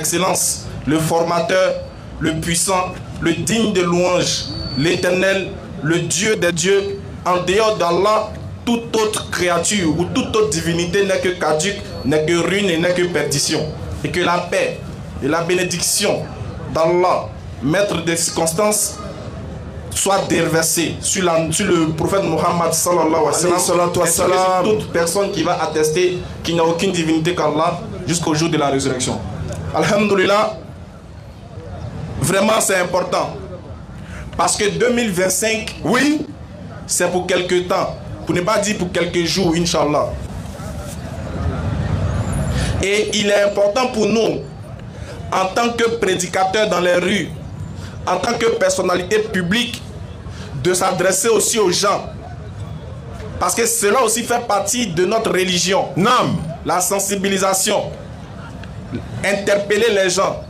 excellence, le formateur, le puissant, le digne de louange, l'éternel, le Dieu des dieux. En dehors d'Allah, toute autre créature ou toute autre divinité n'est que caduque, n'est que ruine et n'est que perdition. Et que la paix et la bénédiction d'Allah, maître des circonstances, soit déversée sur le prophète Muhammad sallallahu alayhi wa sallam, et sur toute personne qui va attester qu'il n'y a aucune divinité qu'Allah jusqu'au jour de la résurrection. Alhamdulillah, vraiment c'est important. Parce que 2025, oui, c'est pour quelques temps. Pour ne pas dire pour quelques jours, Inch'Allah. Et il est important pour nous, en tant que prédicateurs dans les rues, en tant que personnalité publique, de s'adresser aussi aux gens. Parce que cela aussi fait partie de notre religion. Non. La sensibilisation. Interpeller les gens.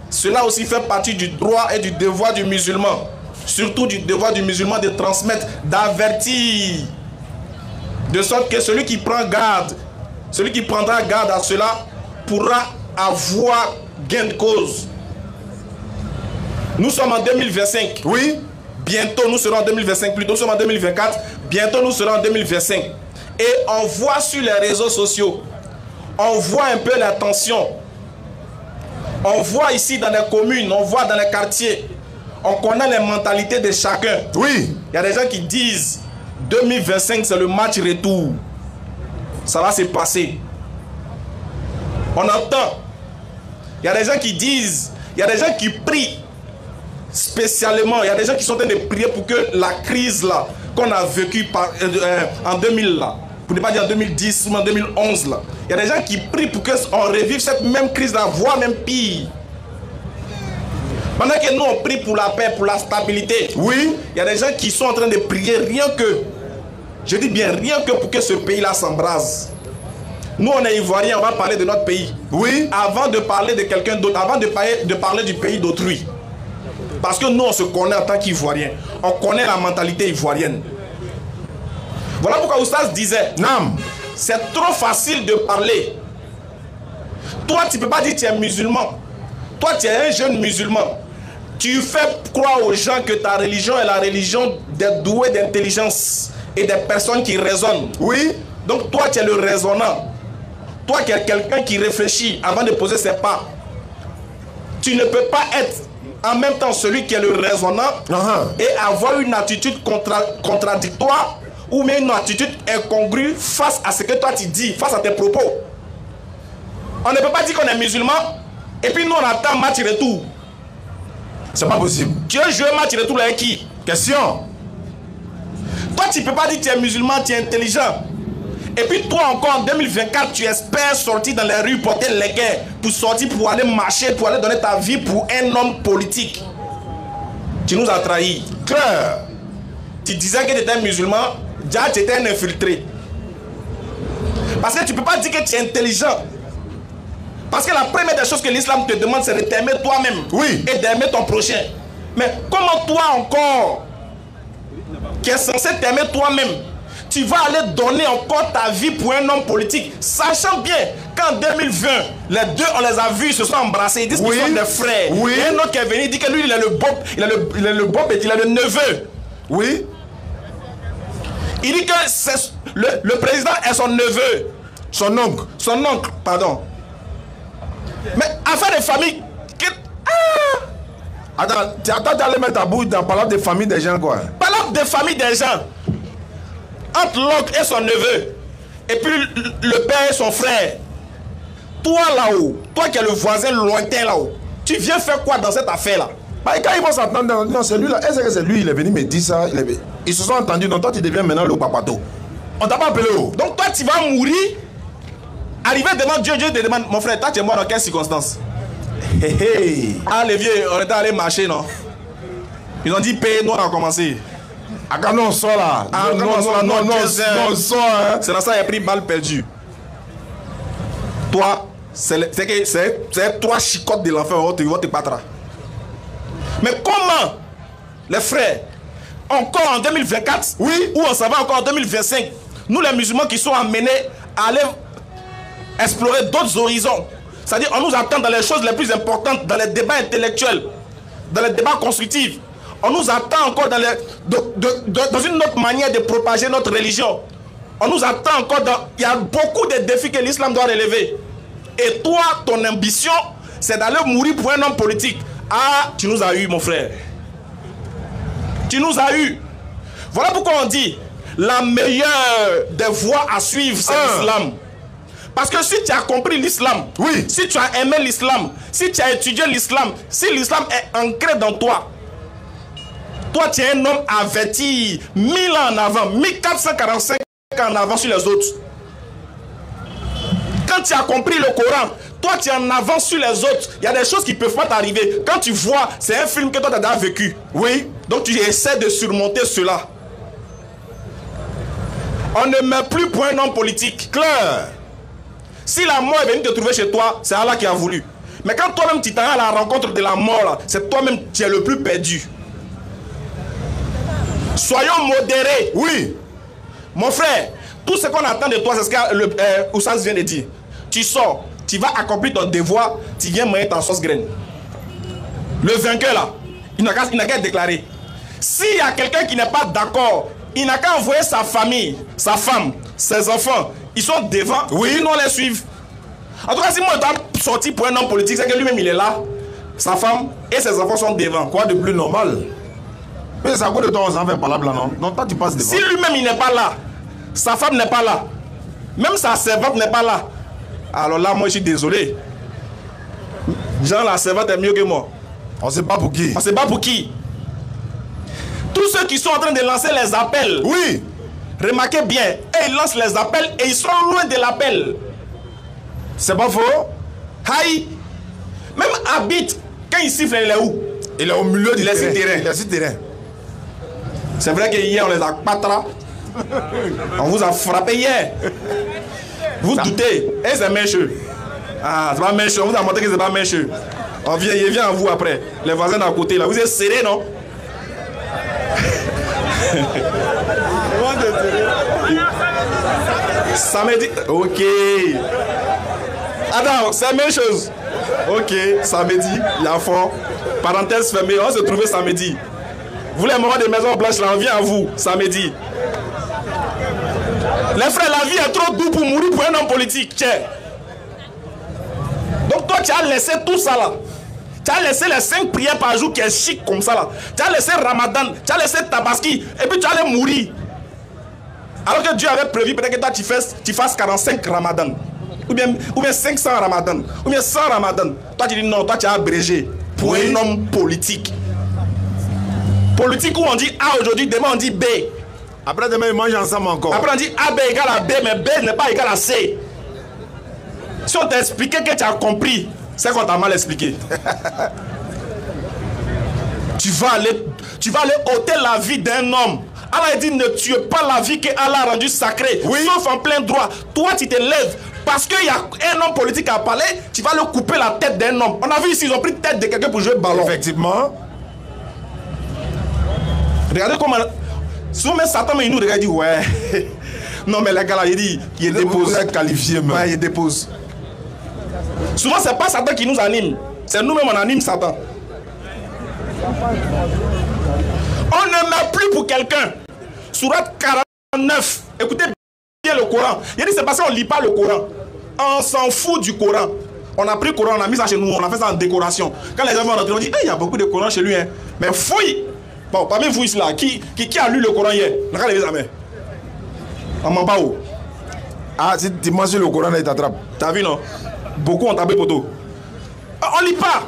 Cela aussi fait partie du droit et du devoir du musulman. Surtout du devoir du musulman de transmettre, d'avertir. De sorte que celui qui prend garde, celui qui prendra garde à cela, pourra avoir gain de cause. Nous sommes en 2025. Oui. Bientôt nous serons en 2025. Plutôt nous sommes en 2024. Bientôt nous serons en 2025. Et on voit sur les réseaux sociaux, on voit un peu la tension. On voit ici dans les communes, on voit dans les quartiers. On connaît les mentalités de chacun. Oui. Il y a des gens qui disent 2025 c'est le match retour. Ça va se passer. On entend. Il y a des gens qui disent, il y a des gens qui prient spécialement. Il y a des gens qui sont en train de prier pour que la crise là qu'on a vécue en 2000 là, pour ne pas dire en 2010 ou en 2011 là, il y a des gens qui prient pour qu'on revive cette même crise là, voire même pire. Pendant que nous on prie pour la paix, pour la stabilité, oui, il y a des gens qui sont en train de prier rien que, je dis bien rien que pour que ce pays là s'embrase. Nous on est Ivoiriens, on va parler de notre pays. Oui. Avant de parler de quelqu'un d'autre, avant de parler du pays d'autrui. Parce que nous on se connaît en tant qu'Ivoiriens. On connaît la mentalité ivoirienne. Voilà pourquoi Oustaz disait, non, c'est trop facile de parler. Toi tu ne peux pas dire que tu es musulman. Toi tu es un jeune musulman. Tu fais croire aux gens que ta religion est la religion des doués d'intelligence et des personnes qui raisonnent. Oui. Donc toi tu es le raisonnant. Toi qui es quelqu'un qui réfléchit avant de poser ses pas. Tu ne peux pas être en même temps celui qui est le raisonnant et avoir une attitude contradictoire ou même une attitude incongrue face à ce que toi tu dis, face à tes propos. On ne peut pas dire qu'on est musulman et puis nous on attend match retour. C'est pas possible. Tu veux jouer match retour avec qui? Question. Toi tu peux pas dire que tu es musulman, tu es intelligent. Et puis toi encore en 2024 tu espères sortir dans les rues, porter les guerres, pour sortir, pour aller marcher, pour aller donner ta vie pour un homme politique. Tu nous as trahis. Claire. Tu disais que tu étais musulman, déjà tu étais un infiltré. Parce que tu ne peux pas dire que tu es intelligent. Parce que la première des choses que l'islam te demande, c'est de t'aimer toi-même. Oui. Et d'aimer ton prochain. Mais comment toi encore, qui est censé t'aimer toi-même, tu vas aller donner encore ta vie pour un homme politique, sachant bien qu'en 2020, les deux, on les a vus, ils se sont embrassés, ils disent qu'ils sont des frères. Oui. Et un autre qui est venu, il dit que lui, il est le bob, il est le neveu. Oui. Il dit que le président est son neveu. Son oncle. Son oncle, pardon. Mais affaire de famille. Attends d'aller mettre ta bouche dans parlant de famille des gens, quoi. Parlant de famille des gens. Entre l'oncle et son neveu, et puis le père et son frère. Toi là-haut, toi qui es le voisin lointain là-haut, tu viens faire quoi dans cette affaire-là? Bah, quand ils vont s'entendre, non, c'est lui là. Est-ce que c'est lui, il est venu me dire ça? Ils se sont entendus, donc toi tu deviens maintenant le papato. On t'a pas appelé haut. Donc toi tu vas mourir, arriver devant Dieu, Dieu te demande, mon frère, toi tu es mort dans quelles circonstances? Ah les vieux, on était allé marcher, non? Ils ont dit paye, nous on a commencé. Ah quand on sort là. Ah non, sort. C'est dans ça qu'il a pris balle perdue. Toi, c'est trois chicottes de l'enfer, ils vont te battre. Mais comment, les frères, encore en 2024, oui, ou on s'en va encore en 2025, nous les musulmans qui sont amenés à aller explorer d'autres horizons, C'est-à-dire, on nous attend dans les choses les plus importantes, dans les débats intellectuels, dans les débats constructifs. On nous attend encore dans une autre manière de propager notre religion. On nous attend encore dans... Il y a beaucoup de défis que l'islam doit relever. Et toi, ton ambition, c'est d'aller mourir pour un homme politique. Ah, tu nous as eu, mon frère. Tu nous as eu. Voilà pourquoi on dit, la meilleure des voies à suivre, c'est l'islam. Parce que si tu as compris l'islam, oui, si tu as aimé l'islam, si tu as étudié l'islam, si l'islam est ancré dans toi, toi tu es un homme averti 1000 ans en avant, 1445 ans en avant sur les autres. Quand tu as compris le Coran, toi tu es en avance sur les autres. Il y a des choses qui ne peuvent pas t'arriver. Quand tu vois, c'est un film que toi tu as déjà vécu. Oui, donc tu essaies de surmonter cela. On ne met plus pour un homme politique. Clair. Si la mort est venue te trouver chez toi, c'est Allah qui a voulu. Mais quand toi-même tu t'en vas à la rencontre de la mort, c'est toi-même qui es le plus perdu. Soyons modérés. Oui. Mon frère, tout ce qu'on attend de toi, c'est ce que Oussas vient de dire. Tu sors, tu vas accomplir ton devoir, tu viens manger ta sauce graine. Le vainqueur là, il n'a qu'à déclarer. S'il y a quelqu'un qui n'est pas d'accord, il n'a qu'à envoyer sa famille, sa femme, ses enfants. Ils sont devant, oui, nous on les suivre. En tout cas, si moi je dois sortir pour un homme politique, c'est que lui-même il est là, sa femme et ses enfants sont devant. Quoi de plus normal? Mais c'est à cause de toi, on s'en fait pas là, non? Donc toi tu passes devant. Si lui-même il n'est pas là, sa femme n'est pas là, même sa servante n'est pas là, alors là, moi je suis désolé. Jean, la servante est mieux que moi. On sait pas pour qui. On sait pas pour qui. Tous ceux qui sont en train de lancer les appels. Oui. Remarquez bien, et ils lancent les appels et ils sont loin de l'appel. C'est pas faux? Haï. Même Habit, quand il siffle, il est où? Il est au milieu du terrain. Il est sur terrain. C'est vrai que hier on les a patra. On vous a frappé hier. Vous doutez. Et c'est mécheux. Ah, c'est pas mécheux. On vous a montré que c'est pas mécheux. Il vient à vous après. Les voisins d'à côté là. Vous êtes serrés, non? Samedi. Ok. Attends, c'est la même chose. Ok, samedi, il y a fort. Parenthèse fermée, on se trouvait samedi. Vous les moments de Maison Blanche là, on vient à vous, samedi. Les frères, la vie est trop douce pour mourir pour un homme politique. Tiens. Donc toi, tu as laissé tout ça là. Tu as laissé les 5 prières par jour qui est chic comme ça là. Tu as laissé Ramadan, tu as laissé Tabaski, et puis tu allais mourir. Alors que Dieu avait prévu peut-être que toi tu fasses 45 Ramadan. Ou bien 500 Ramadan. Ou bien 100 Ramadan. Toi tu dis non, toi tu as abrégé pour un homme politique. Politique où on dit A aujourd'hui, demain on dit B. Après demain ils mangent ensemble encore. Après on dit AB égale à B, mais B n'est pas égal à C. Si on t'a expliqué que tu as compris, c'est qu'on t'a mal expliqué. tu vas aller ôter la vie d'un homme. Allah dit ne tue pas la vie que Allah a rendue sacrée, oui, sauf en plein droit. Toi tu te lèves parce qu'il y a un homme politique à parler, tu vas le couper la tête d'un homme. On a vu ici, ils ont pris la tête de quelqu'un pour jouer le ballon. Effectivement. Regardez comment... Souvent même Satan, mais il nous regarde, il dit ouais. Non mais les gars là, il dépose. Vous êtes qualifié même. Ouais, il dépose. Souvent c'est pas Satan qui nous anime, c'est nous-mêmes on anime Satan. On ne meurt plus pour quelqu'un. Sourate 49. Écoutez bien le Coran. Il dit c'est parce qu'on ne lit pas le Coran. On s'en fout du Coran. On a pris le Coran, on a mis ça chez nous, on a fait ça en décoration. Quand les gens vont rentrer, on dit, il y a beaucoup de Coran chez lui. Hein. Mais fouille. Bon, parmi vous ici là, qui a lu le Coran hier? On n'a levé sa main. On m'en pas où? Ah, si tu mentionnes le Coran, il t'attrape. T'as vu non? Beaucoup ont tapé poteau. On lit pas.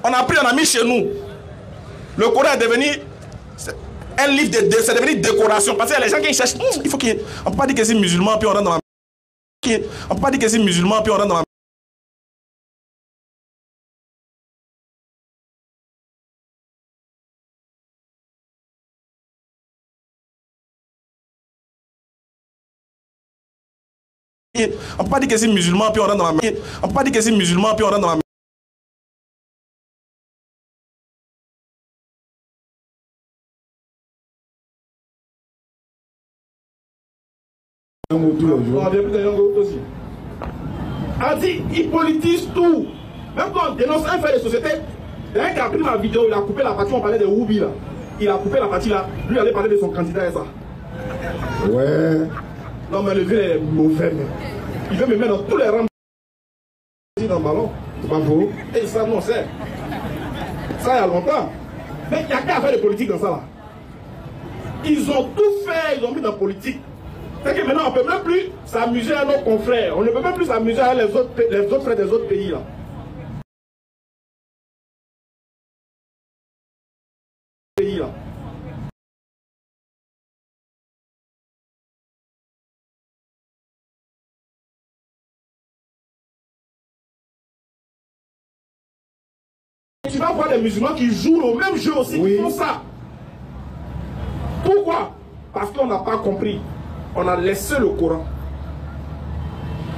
On a pris, on a mis chez nous. Le Coran est devenu un livre c'est devenu décoration. Parce que les gens qui cherchent, il faut qu'on ne peut pas dire que c'est musulman puis on rentre dans la... On ne peut pas dire que c'est musulman puis on rentre dans la... On ne peut pas dire que c'est musulman puis on rentre dans la... On ne peut pas dire que c'est musulman puis on rentre dans la... a dit, il politise tout. Même quand on dénonce un fait de société, il y a un qui a pris ma vidéo, il a coupé la partie où on parlait de Woubi là. Il a coupé la partie là, lui allait parler de son candidat et ça. Ouais. Non mais le vieux est mauvais, mais il veut me mettre dans tous les rangs dans le ballon. C'est pas faux. Et ça, non, c'est. Ça, il y a longtemps. Mais il n'y a qu'à faire de politique dans ça là. Ils ont tout fait, ils ont mis dans la politique. C'est que maintenant on ne peut même plus s'amuser à nos confrères. On ne peut même plus s'amuser à les autres frères des autres pays là. Tu vas voir des musulmans qui jouent au même jeu aussi, qui font ça. Pourquoi? Parce qu'on n'a pas compris. On a laissé le Coran.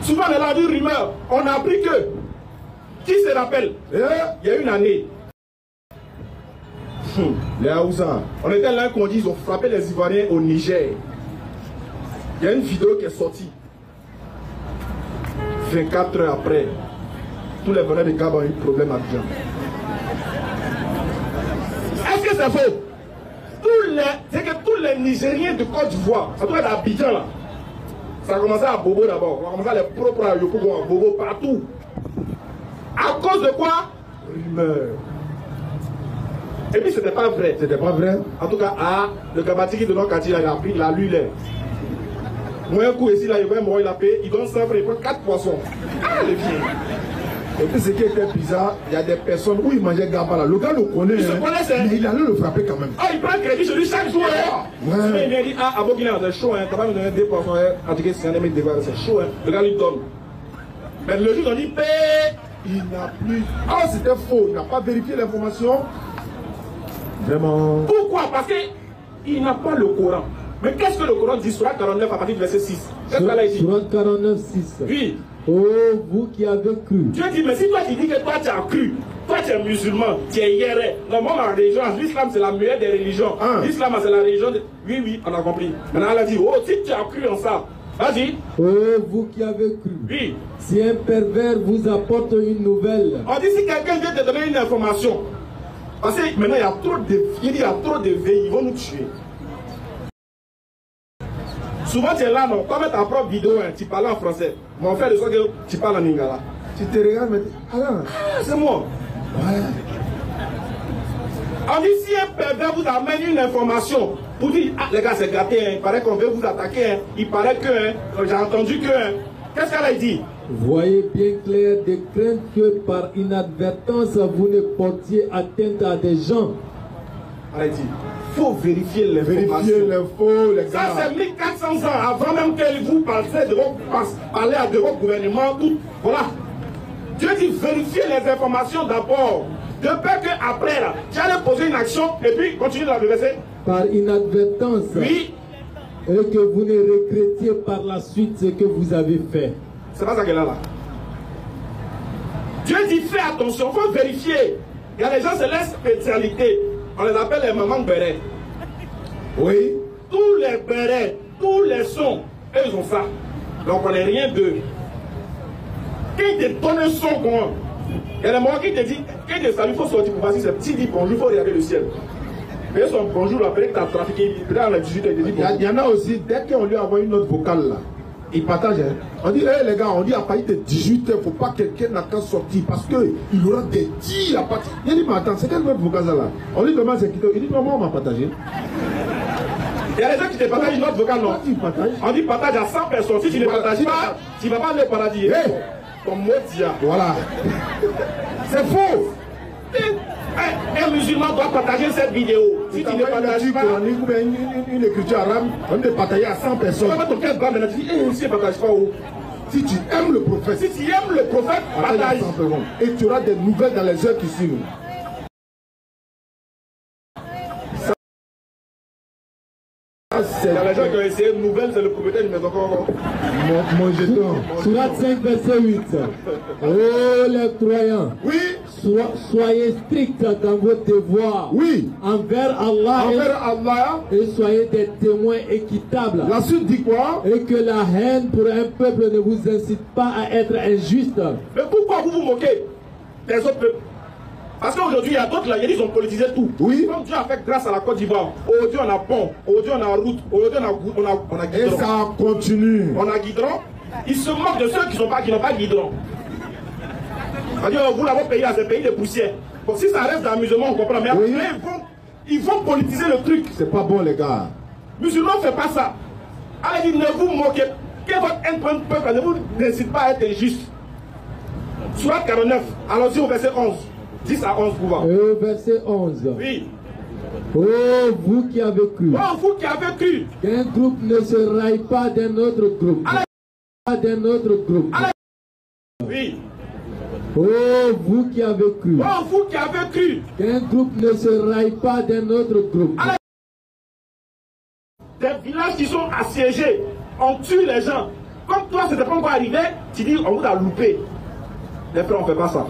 Souvent, on a dit rumeur. On a appris que. Qui se rappelle? Il y a une année. Les Haoussa. On était là qu'on dit ils ont frappé les Ivoiriens au Niger. Il y a une vidéo qui est sortie. 24 heures après, tous les veneurs de Gabon ont eu problème à Abidjan. Est-ce que c'est faux? C'est que tous les Nigériens de Côte d'Ivoire, ça doit être à Abidjan là. Ça a commencé à Bobo d'abord. On a commencé à les propres à Yopougon, à Bobo partout. À cause de quoi? Rumeur. Et puis c'était pas vrai. C'était pas vrai. En tout cas, le Gabatiki de notre quartier, il a pris, il a lu l'air. Moi un coup ici, là, il a payé, il donne 100 francs, il prend 4 poissons. Ah, le vieux. Et puis ce qui était bizarre, il y a des personnes où il mangeait Gaba là. Le gars le connaît, mais il allait le frapper quand même. Ah, il prend crédit sur lui chaque jour. Ouais. Il vient dire, ah, Abogina, c'est chaud, hein. T'as pas me donné 2 poissons, en tout cas, c'est un ami de devoir, c'est chaud, hein. Le gars lui donne. Mais le jour, on dit, paye. Il n'a plus. Ah, c'était faux, il n'a pas vérifié l'information. Vraiment. Pourquoi? Parce qu'il n'a pas le Coran. Mais qu'est-ce que le Coran dit? Surat 49 à partir du verset 6. Qu'est-ce qu'elle a dit? Surat 49, 6. Oui. Oh, vous qui avez cru. Dieu dit, mais si toi tu dis que toi tu as cru, toi tu es musulman, tu es hiéré. Normalement, la religion, l'islam c'est la meilleure des religions. L'islam c'est la religion de... Oui, on a compris. Maintenant elle a dit, oh, si tu as cru en ça, vas-y. Oh, vous qui avez cru. Oui. Si un pervers vous apporte une nouvelle. On dit si quelqu'un vient te donner une information. Parce que maintenant il y a trop de... Il y a trop de veilles, ils vont nous tuer. Souvent tu es là, non, comme ta propre vidéo, hein, tu parles en français. Mon frère de soi que tu parles en lingala. Tu te regardes, mais c'est moi. Ouais. On dit si un pervers vous amène une information pour dire, ah les gars c'est gâté, hein, il paraît qu'on veut vous attaquer, hein, il paraît que, hein, j'ai entendu que, hein. Qu'est-ce qu'elle a dit? Voyez bien clair de crainte que par inadvertance vous ne portiez atteinte à des gens. Elle a dit, il faut vérifier l'information. Vérifier l'info, les gars. Ça c'est 1400 ans avant même qu'elle vous parle de votre gouvernement, tout. Voilà. Dieu dit vérifier les informations d'abord. De peur qu'après, là, tu allais poser une action et puis continue dans le verset. Par inadvertance. Oui. Et que vous ne regrettiez par la suite ce que vous avez fait. C'est pas ça qu'elle a là. Dieu dit fais attention, il faut vérifier. Il y a des gens, c'est leur spécialité. On les appelle les mamans bérets. Oui. Tous les bérets, tous les sons, eux ils ont ça. Donc on n'est rien d'eux. Qui te donne un son comment? Il y a des moments qui te dit, qui te salue, il faut sortir pour voir si c'est petit dit bonjour, il faut regarder le ciel. Mais son bonjour, après que tu as trafiqué, peut-être en 18 il te dit bonjour. Il y en a aussi, dès qu'on lui envoie une note vocale là, il partage. Hein. On dit, hey, les gars, on dit à partir de 18h, il ne faut pas que quelqu'un n'a qu'à sortir parce qu'il aura des tirs à partir. Il dit, mais attends, c'est quelle note vocale ça là? On lui demande c'est qui. Il dit, non, moi on m'a partagé. Il y a des gens qui te partagent une note vocale, non? On dit partage à 100 personnes. Si tu ne partages pas, tu ne vas pas aller au paradis. Hey. Ton mot dia. Voilà. C'est faux. Un musulman doit partager cette vidéo. Si tu ne partages pas, une écriture arabe, on est partagé à 100 personnes. Tu vas ton cœur bas maintenant, tu dis, si ne partage pas où? Si tu aimes le prophète, si tu aimes le prophète, partage. Et tu auras des nouvelles dans les heures qui suivent. Il y a les gens qui ont essayé une nouvelle, c'est le propriétaire, mais encore. Mon jeton. Surat 5, verset 8. Oh les croyants. Oui. soyez stricts dans vos devoirs. Oui. Envers Allah. Envers Allah. Et soyez des témoins équitables. La suite dit quoi? Et que la haine pour un peuple ne vous incite pas à être injuste. Mais pourquoi vous vous moquez des autres peuples? Parce qu'aujourd'hui, il y a d'autres là, ils ont politisé tout. Oui. Comme Dieu a fait grâce à la Côte d'Ivoire. Aujourd'hui, on a pont, aujourd'hui, on a route, aujourd'hui, on a guidron. Et ça continue. On a guidron. Ils se moquent de ceux qui n'ont pas guidron. C'est-à-dire, vous l'avez payé à ce pays de poussière. Bon, si ça reste d'amusement, on comprend. Mais après, Oui. ils vont politiser le truc. C'est pas bon, les gars. Musulmans ne fait pas ça. Allez, ne vous moquez. Que votre haine pour un peuple ne vous incite pas à être injuste. Surat 49, allons-y au verset 11. 10 à 11 pouvoir. Verset 11. Oui. Oh, vous qui avez cru. Oh, vous qui avez cru. Qu'un groupe ne se raille pas d'un autre groupe. Pas d'un autre groupe. Oui. Oh, vous qui avez cru. Oh, vous qui avez cru. Qu'un groupe ne se raille pas d'un autre groupe. Des villages qui sont assiégés, on tue les gens. Comme toi, c'était pas encore arrivé, tu dis on vous a loupé. Les frères, on ne fait pas ça.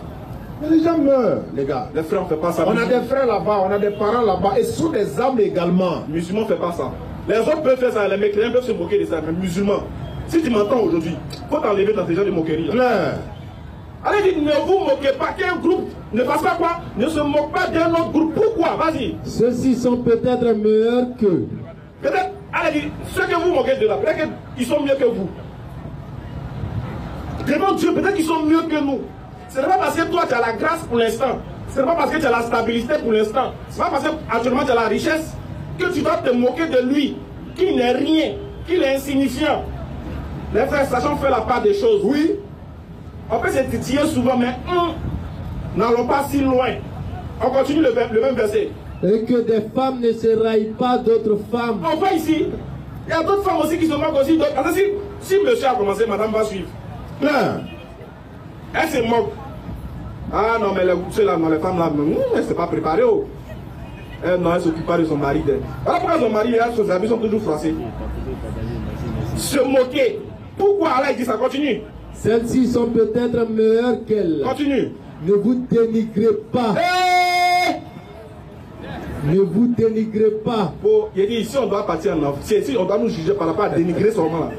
Mais les gens meurent, les gars. Les frères, on ne fait pas ça. On a des frères là-bas, on a des parents là-bas, et ce sont des âmes également. Les musulmans ne font pas ça. Les autres peuvent faire ça, les mécréants peuvent se moquer de ça, mais musulmans, si tu m'entends aujourd'hui, il faut t'enlever dans ces gens de moquerie là. Claire. Allez, dites, ne vous moquez pas qu'un groupe ne fasse pas quoi? Ne se moque pas d'un autre groupe. Pourquoi? Vas-y. Ceux-ci sont peut-être meilleurs que. Peut-être, allez, dites, ceux que vous moquez de là, peut-être qu'ils sont mieux que vous. Devant Dieu, peut-être qu'ils sont mieux que nous. Ce n'est pas parce que toi tu as la grâce pour l'instant. Ce n'est pas parce que tu as la stabilité pour l'instant. Ce n'est pas parce que actuellement tu as la richesse que tu dois te moquer de lui, qui n'est rien, qu'il est insignifiant. Les frères, sachant faire la part des choses. Oui. On peut se titiller souvent, mais n'allons pas si loin. On continue le même verset. Et que des femmes ne se raillent pas d'autres femmes. On voit ici, il y a d'autres femmes aussi qui se moquent aussi. Parce que si monsieur a commencé, madame va suivre. Claire. Elle se moque. Ah non, mais ceux-là, non, les femmes là, elles ne sont pas préparées. Oh. Elle ne s'occupe pas de son mari. Voilà pourquoi son mari et ses habits sont toujours froissés. Se moquer. Pourquoi Allah dit ça? Continue. Celles-ci sont peut-être meilleures qu'elles. Continue. Ne vous dénigrez pas. Ne vous dénigrez pas. Bon, il dit ici on doit partir en enfant. Si on doit nous juger par rapport à dénigrer seulement là.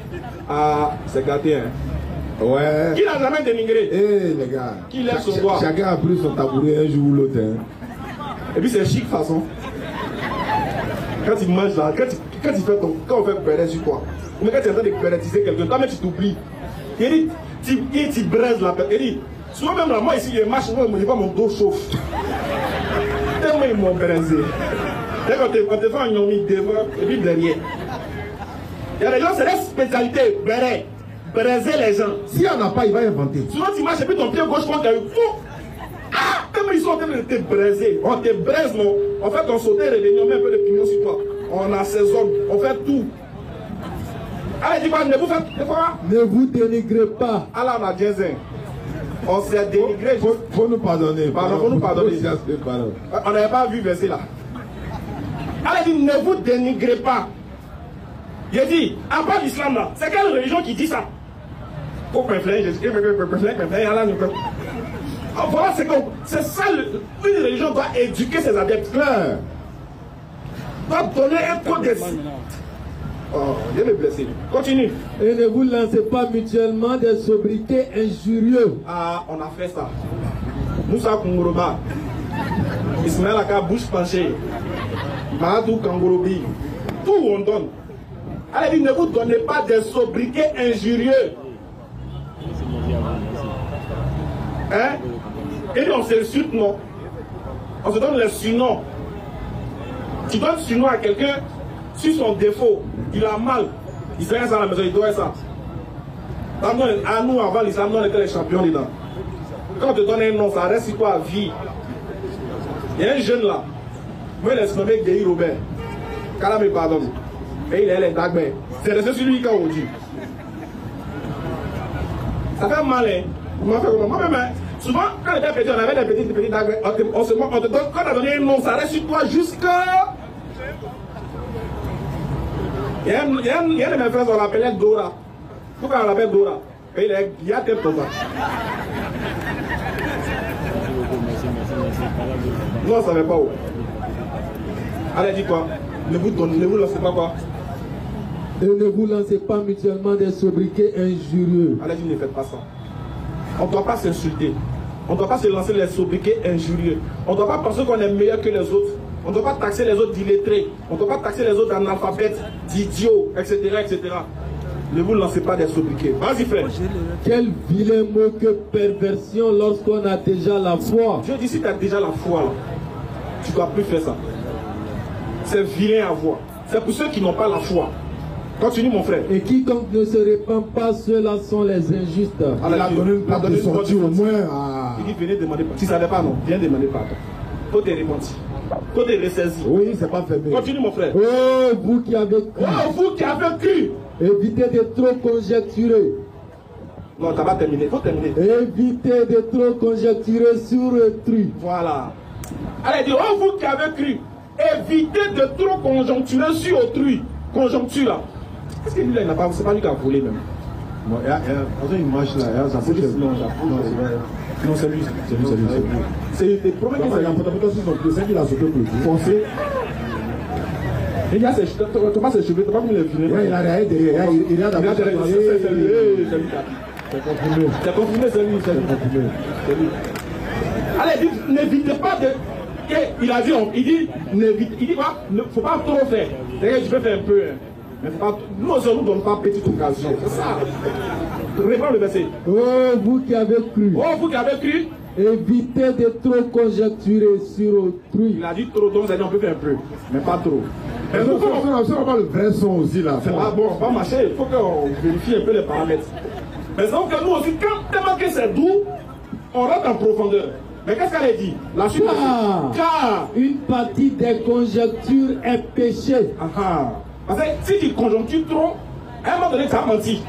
Ah, c'est gâté, hein. Ouais. Qui n'a jamais dénigré? Eh les gars. Qui lève son doigt? Chacun a pris son tabouret un jour ou l'autre. Hein. Et puis c'est chic façon. Quand tu manges là, quand tu fais ton. Quand on fait pérer sur toi. Mais quand tu es en train de pérétiser quelqu'un, toi-même tu t'oublies. Il dit, tu braises la personne. Il dit, souvent même là, moi ici, je marche, moi, je vois mon dos chauffe. Tellement ils m'ont braisé. Dès qu'on te fait un yomi devant et puis derrière. Il y a des gens, c'est des spécialités, béret. Braiser les gens. S'il n'y en a pas, il va inventer. Souvent tu marches et puis ton pied gauche prend quelque chose. Ah! Tellement ils sont en train de te braiser. On te braise, non? En fait, on sautait et on met un peu de pignon sur toi. On assaisonne, on fait tout. Allez, dis quoi, ne vous faites pas. Ne vous dénigrez pas. Allah, on a Jésus. On s'est dénigré. Faut nous pardonner. Pardon, faut nous pardonner. On n'avait pas vu verser là. Allez, dis, ne vous dénigrez pas. J'ai dit, à part l'islam là, c'est quelle religion qui dit ça? Voilà, c'est ça, une religion doit éduquer ses adeptes. Claire. Doit donner un code de... Oh, Dieu me blesse. Continue. Et ne vous lancez pas mutuellement des sobriquets injurieux. Ah, on a fait ça. Moussa Kongoroba, Ismaël Aka bouche penchée, Mahadou Kangorobi, tout on donne. Allez, ne vous donnez pas des sobriquets injurieux. Hein? Et on s'insulte, non? On se donne les surnoms. Tu donnes surnom à quelqu'un sur son défaut. Il a mal. Il se ça à la maison, il doit être ça. À nous, avant l'islam, on était les champions dedans. Quand on te donne un nom, ça reste sur toi à vie. Il y a un jeune là. Moi, il est nommé Guéhi Robert. Kala me pardonne. Et il est les dagbé. C'est resté sur lui quand on dit. Ça fait mal, hein? Moi-même, souvent, quand on était petit, on avait des petits dagbé. On te donne, quand on a donné un nom, ça reste sur toi jusqu'à. Il y a un de mes frères, on l'appelait Dora. Pourquoi on l'appelle Dora? Et il y a tel comme ça. Non, ça ne savait pas où. Allez, dis quoi? Ne vous lancez pas quoi? Et ne vous lancez pas mutuellement des sobriquets injurieux. Allez, ne faites pas ça. On ne doit pas s'insulter. On ne doit pas se lancer les sobriquets injurieux. On ne doit pas penser qu'on est meilleur que les autres. On ne doit pas taxer les autres d'illettrés. On ne doit pas taxer les autres d'analphabètes, d'idiots, etc., etc. Ne vous lancez pas des sobriquets. Vas-y, frère. Quel vilain mot que perversion lorsqu'on a déjà la foi. Je dis, si tu as déjà la foi, là, tu ne dois plus faire ça. C'est vilain à voir. C'est pour ceux qui n'ont pas la foi. Continue, mon frère. Et quiconque ne se répand pas, ceux-là sont les injustes. Alors, il a donné une plaque de sortie au moins à... Il dit, venez demander pardon. Tu ne savais pas, non? Viens demander pardon. Faut te répondre. Faut te ressaisir. Oui, c'est pas fermé. Continue, mon frère. Oh, vous qui avez cru. Oh, vous qui avez cru. Évitez de trop conjecturer. Non, ça va terminer. Faut terminer. Évitez de trop conjecturer sur autrui. Voilà. Allez, dis, oh, vous qui avez cru. Évitez de trop conjoncturer sur autrui. Conjoncture, là. Qu'est-ce que lui, là, il n'a pas... C'est pas lui qui a volé, même. Bon, il y a une marche là. Non, c'est lui. C'est des problèmes qui c'est qu'il a sauté plus. foncé. Et il y a ses cheveux. Thomas, ses cheveux, t'as pas mis les filets. Il a rien derrière. Il a d'abord. C'est confirmé. C'est confirmé, c'est lui. Allez, dites, n'évitez pas de. Il a dit, il dit, n'évite. Il dit quoi? Il ne faut pas trop faire. D'ailleurs, je vais faire un peu. Mais nous, on ne nous donne pas petite occasion. C'est ça. Réponds le verset. Oh, vous qui avez cru. Oh, vous qui avez cru. Évitez de trop conjecturer sur autrui. Il a dit trop, donc on peut faire un peu. Mais pas trop. Mais nous, on a le vrai son aussi là. C'est pas bon, on va marcher. Il faut qu'on vérifie un peu les paramètres. Mais donc que nous aussi, quand tellement que c'est doux, on rentre en profondeur. Mais qu'est-ce qu'elle a dit? La suite. Car une partie des conjectures est péché. Parce que si tu conjonctures trop, à un moment donné, tu as menti.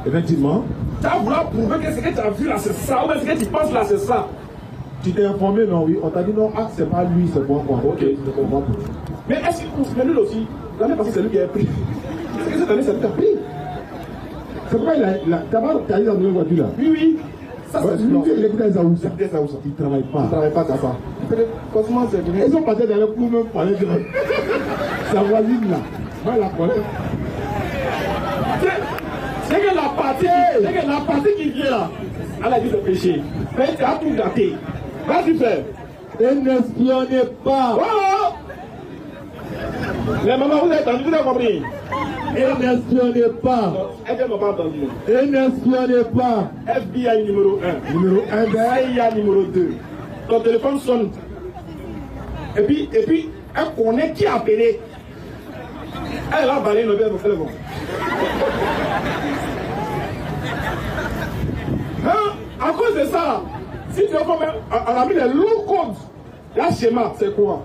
Effectivement. Tu as voulu prouver que ce que tu as vu là, c'est ça, ou bien ce que tu penses là, c'est ça. Tu t'es informé, non? Oui. On t'a dit non, ah, c'est pas lui, c'est moi. Ok, je comprends. Mais est-ce que lui aussi, l'année passée, c'est lui qui a pris? Est-ce que cette année, c'est lui qui a pris? C'est pourquoi t'as allé dans une voiture là? Oui, oui. Ça, c'est lui. Il écoute les Aoussa. Il travaille pas. Il ne travaille pas, t'as ça. Franchement, c'est vrai. Ils sont passés dans le coup même parler de sa voisine là. Moi, la connais. C'est que la partie qui vient là, elle a dit de péché. Mais tu as tout gâté. Vas-y, frère. Et n'espionnez pas. Oh! Les mamans, vous avez entendu, vous avez compris? Et n'espionnez pas. Elle n'a pas entendu. Et n'espionnez pas. FBI numéro 1. Numéro 1, CIA numéro 2. Ton téléphone sonne. Et puis, elle connaît qui a appelé. Elle va balayer le verre au téléphone. Hein? À cause de ça, si tu as comme on a mis les lourds codes, là, schéma, c'est quoi?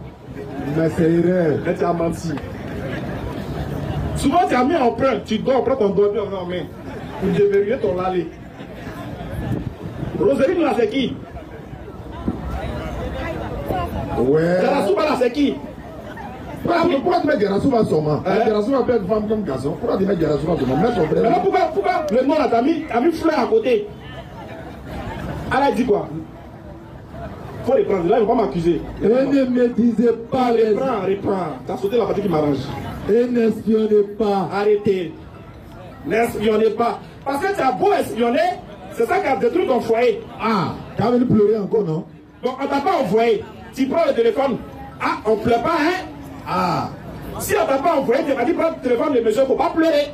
Mais c'est erreur. Mais tu as menti. Souvent, tu as mis en prêt, tu dors, prends ton doigt en main. Pour déverrouiller ton allée. Rosaline, là, c'est qui? Ouais. Garasouba, là, c'est qui? Pourquoi tu mets Garasouba son nom? Garasouba peut être femme comme garçon. Pourquoi tu mets Garasouba son nom? Mets son vrai. Mais là, pourquoi le nom là, t'as mis fleur à côté? Elle a dit quoi? Faut les prendre, là, ils vont pas m'accuser. Et ne me disez pas les... Reprends. T'as sauté la partie qui m'arrange. Et n'espionnez pas. Arrêtez. N'espionnez pas. Parce que tu as beau espionner, c'est ça qui a détruit ton foyer. Ah, tu as venu pleurer encore, non? Donc on t'a pas envoyé. Tu prends le téléphone. Ah, on pleure pas, hein? Ah. Si on t'a pas envoyé, tu vas dire prends le téléphone de monsieur, faut pas pleurer.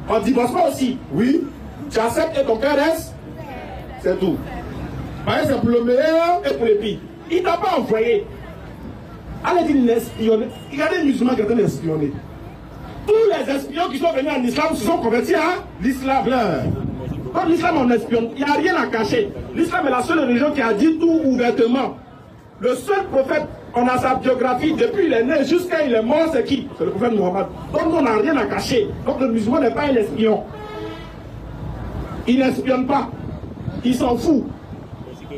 On divorce pas aussi. Oui. Tu acceptes et ton cœur reste. C'est tout. C'est pour le meilleur et pour le pire. Il t'a pas envoyé. Allez dire l'espionner. Regardez les musulmans qui ont espionné. Tous les espions qui sont venus en islam se sont convertis à l'islam. Quand l'islam on espionne, il n'y a rien à cacher. L'islam est la seule religion qui a dit tout ouvertement. Le seul prophète, on a sa biographie, depuis il est né jusqu'à il est mort, c'est qui? C'est le prophète Mohammed. Donc on n'a rien à cacher. Donc le musulman n'est pas un espion. Il n'espionne pas. Il s'en fout.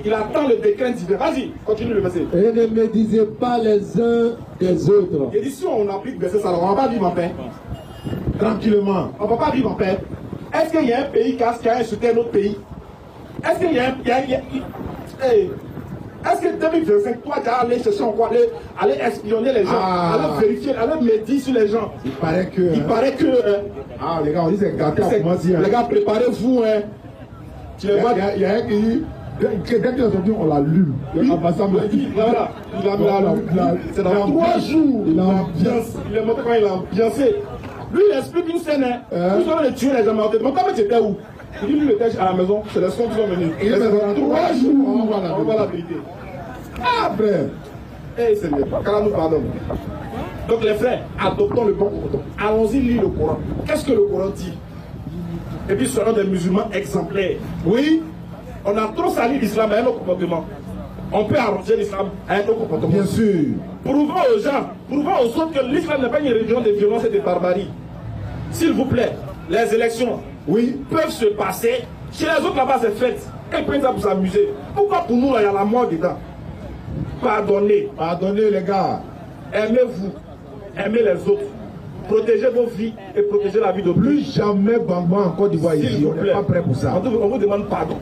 Il attend le décret divin. Vas-y, continue le verset. Et ne me disez pas les uns des autres. Il dit si on applique le verset, alors on ne va pas vivre en paix. Tranquillement. On ne va pas vivre en paix. Est-ce qu'il y a un pays qui a insulté un autre pays? Est-ce qu'il y a un... Hey. Est-ce que 2025, toi, tu as allé chercher encore, aller espionner les gens, aller vérifier, aller médire sur les gens? Il paraît que... Ah, les gars, on dit c'est gâté à commencer. Les gars, préparez-vous, hein. Tu les vois? Il y a un qui dit... Dès qu'il est sorti, on l'allume. Voilà. C'est dans 3 jours. Il est monté quand il a ambiancé. Lui, il explique une scène. Vous allez tuer les gens. Mais comment tu étais où? Il dit, lui, il était à la maison. C'est les sons qui sont venus. Il est dans 3 jours. On voit la vérité. Ah, frère. Eh, Seigneur, qu'Allah nous pardonne. Donc, les frères, adoptons le bon Coran. Allons-y lire le Coran. Qu'est-ce que le Coran dit? Et puis, soyons des musulmans exemplaires. Oui. On a trop sali l'islam à un autre comportement. On peut arranger l'islam à un autre comportement. Bien sûr. Prouvons aux gens, prouvons aux autres que l'islam n'est pas une religion de violence et de barbarie. S'il vous plaît, les élections, peuvent se passer. Chez les autres là-bas, c'est fait. Ils prennent ça pour s'amuser. Pourquoi pour nous, là, il y a la mort dedans? Pardonnez. Pardonnez, les gars. Aimez-vous. Aimez les autres. Protégez vos vies et protégez la vie d'autrui. Plus jamais Bamba en Côte d'Ivoire ici. On n'est pas prêt pour ça. On vous demande pardon.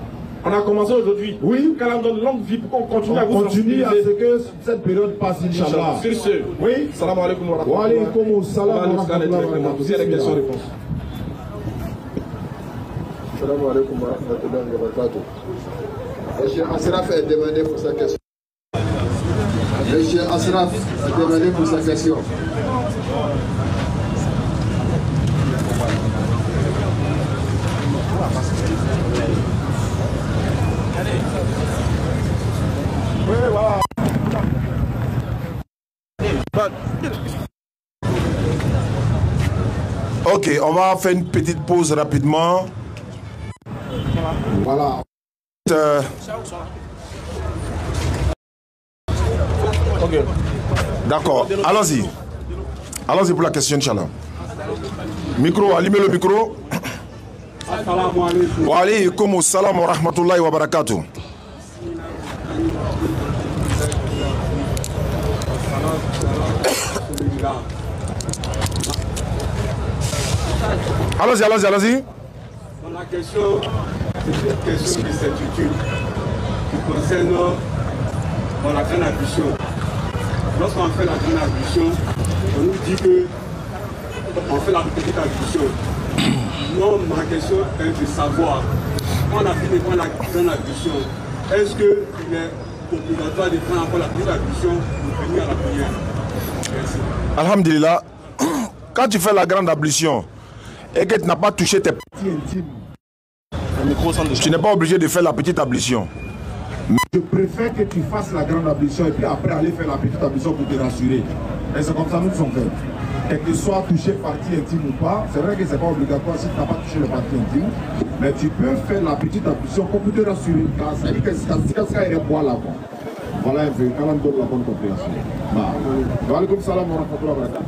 On a commencé aujourd'hui. Oui. Quand on donne longue vie pour qu'on continue à vous continue à ce que cette période passe, Inch'Allah. Sur ce, oui. Salam alaikum wa rahmatullah. Wa alaikum salam wa rahmatullah. Vous avez des questions-réponses. Salam alaikum wa rahmatullah wa barakatuh. Monsieur Asraf est demandé pour sa question. Monsieur Asraf est demandé pour sa question. Ok, on va faire une petite pause rapidement. Voilà. Ok. D'accord, allons-y. Allons-y pour la question, Inch'Allah. Micro, allumez le micro. Wa alaykum salam wa rahmatullahi wa barakatuh. Allons-y, allons-y, allons-y. La question, c'est une question de certitude qui concerne la grande ablution. Lorsqu'on fait la grande ablution, on nous dit qu'on fait la petite ablution. Non, ma question est de savoir, quand on a fini de prendre la grande ablution, est-ce qu'il est obligatoire de prendre encore la petite ablution pour venir à la prière? Merci. Alhamdulillah, quand tu fais la grande ablution et que tu n'as pas touché tes parties intimes, tu n'es pas obligé de faire la petite ablution. Je préfère que tu fasses la grande ablution et puis après aller faire la petite ablution pour te rassurer. Et c'est comme ça que nous sommes faits. Et que tu sois touché partie intime ou pas, c'est vrai que ce n'est pas obligatoire si tu n'as pas touché les parties intimes, mais tu peux faire la petite ablution pour te rassurer. Ça dit que c'est ça est bois là-bas. Voilà un peu, quand on donne la bonne compréhension. Wa alaykum salam wa rahmatullahi wa barakatuh.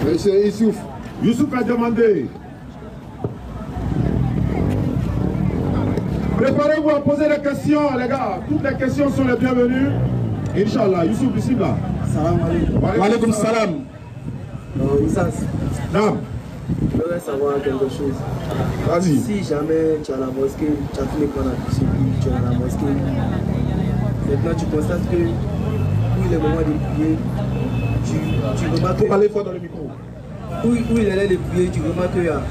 Monsieur Youssouf. Youssouf a demandé. Préparez-vous à poser des questions, les gars. Toutes les questions sont les bienvenues. Inch'Allah. Youssouf, ici, là. Salam alaikum. Wa alaykum salam. Issas, Naam. je voudrais savoir quelque chose. Vas-y. Si jamais tu es à la mosquée, tu as fini de prendre la discipline, tu es à la mosquée, maintenant tu constates que où il est le moment de prier, tu remarques. Pour aller fort dans le micro. Où il est de prier, tu remarques qu'il y a.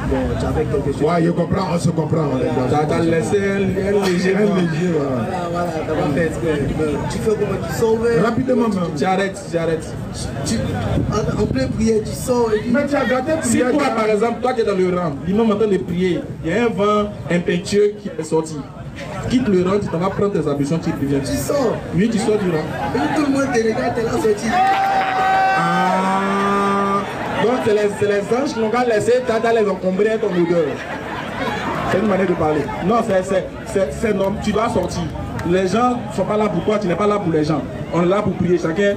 Bon, tu as fait quelque chose. Ouais, je comprends, on se comprend. Tu as laissé un léger. Voilà. Voilà, tu n'as pas fait exprès. Tu fais comment? Tu sors vers. Rapidement, même. J'arrête. En pleine prière, tu sors et tu. Mais tu as gardé Si toi, par exemple, toi qui es dans le rang, l'imam est en train de prier, il y a un vent impétueux qui est sorti. Quitte le rang, tu t'en vas prendre tes ambitions, tu reviens. Tu sors. Oui, tu sors du rang. Et tout le monde te regarde, t'es là sorti. Donc c'est les anges qui n'ont qu'à laisser Tata les encombrer à ton odeur. C'est une manière de parler. Non, c'est non, tu dois sortir. Les gens ne sont pas là pour toi, tu n'es pas là pour les gens. On est là pour prier chacun.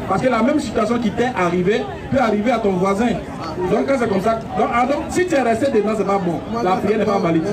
Parce que la même situation qui t'est arrivée peut arriver à ton voisin. Donc quand c'est comme ça, donc si tu es resté dedans, c'est pas bon. La prière n'est pas valide.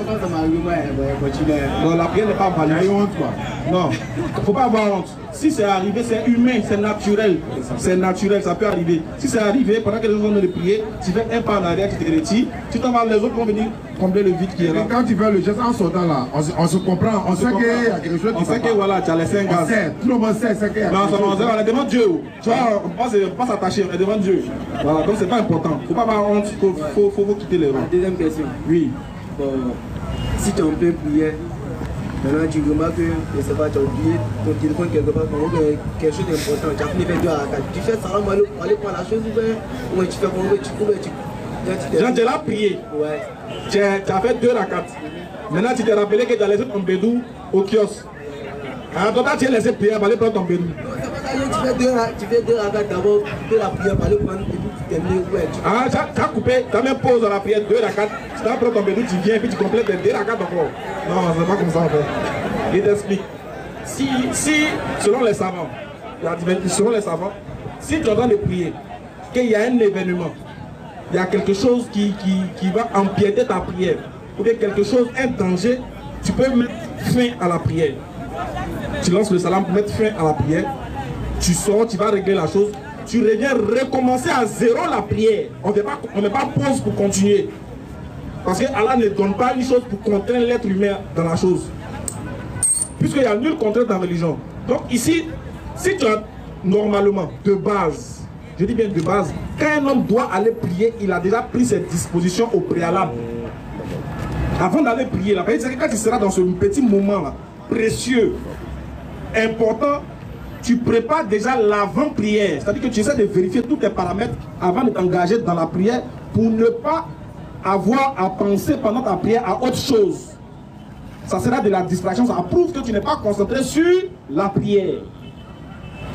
Non, la prière n'est pas valide. Il y a honte quoi. Non, il ne faut pas avoir honte. Si c'est arrivé, c'est humain, c'est naturel. C'est naturel, ça peut arriver. Si c'est arrivé, pendant que les gens sont en train de prier, tu fais un pas en arrière, tu te retires, tu t'en vas, les autres vont venir combler le vide qui est là. Quand tu fais le geste en sortant là, on se comprend, on sait qu'il y a quelque chose qui on sait que voilà, tu as laissé un gaz. Tout le monde sait, c'est qu'il y a. Non, on demande Dieu. Tu vois, on ne pas s'attacher, on demande Dieu. Voilà, donc c'est pas important. Il ne faut pas avoir honte, il faut quitter les rangs. Deuxième question. Oui. Bon, si tu es en pleine prière, maintenant tu remarques que, je sais pas, tu as oublié ton téléphone quelque part, quelque chose d'important, tu as fini de faire 2 à 4. Tu fais salam, aller prendre la chose ou tu fais comment tu cours, Jean, tu l'as prié. Ouais. Tu as fait 2 à 4. Maintenant tu t'es rappelé que tu as laissé ton bédou au kiosque. Alors toi tu as laissé prier, aller prendre ton bédou. Tu fais 2 à 4 d'abord, tu fais la prière, aller prendre et puis tu termines. Ah, tu as coupé, tu as même pause dans la prière 2 à 4. Tu as pris ton bédou, tu viens et puis tu complètes les 2 à 4 encore. Non, c'est pas comme ça en fait. Il t'explique. Si, selon les savants, si tu es en train de prier, qu'il y a un événement, il y a quelque chose qui va empiéter ta prière, ou bien quelque chose, un danger, tu peux mettre fin à la prière. Tu lances le salam pour mettre fin à la prière, tu sors, tu vas régler la chose, tu reviens recommencer à zéro la prière. On ne met pas pause pour continuer. Parce que Allah ne donne pas une chose pour contraindre l'être humain dans la chose. Puisqu'il n'y a nulle contrainte dans la religion. Donc ici, si tu as normalement, de base, je dis bien de base, quand un homme doit aller prier, il a déjà pris ses dispositions au préalable. Avant d'aller prier, la prière, c'est que quand tu seras dans ce petit moment-là, précieux, important, tu prépares déjà l'avant-prière. C'est-à-dire que tu essaies de vérifier tous tes paramètres avant de t'engager dans la prière pour ne pas avoir à penser pendant ta prière à autre chose. Ça sera de la distraction, ça prouve que tu n'es pas concentré sur la prière.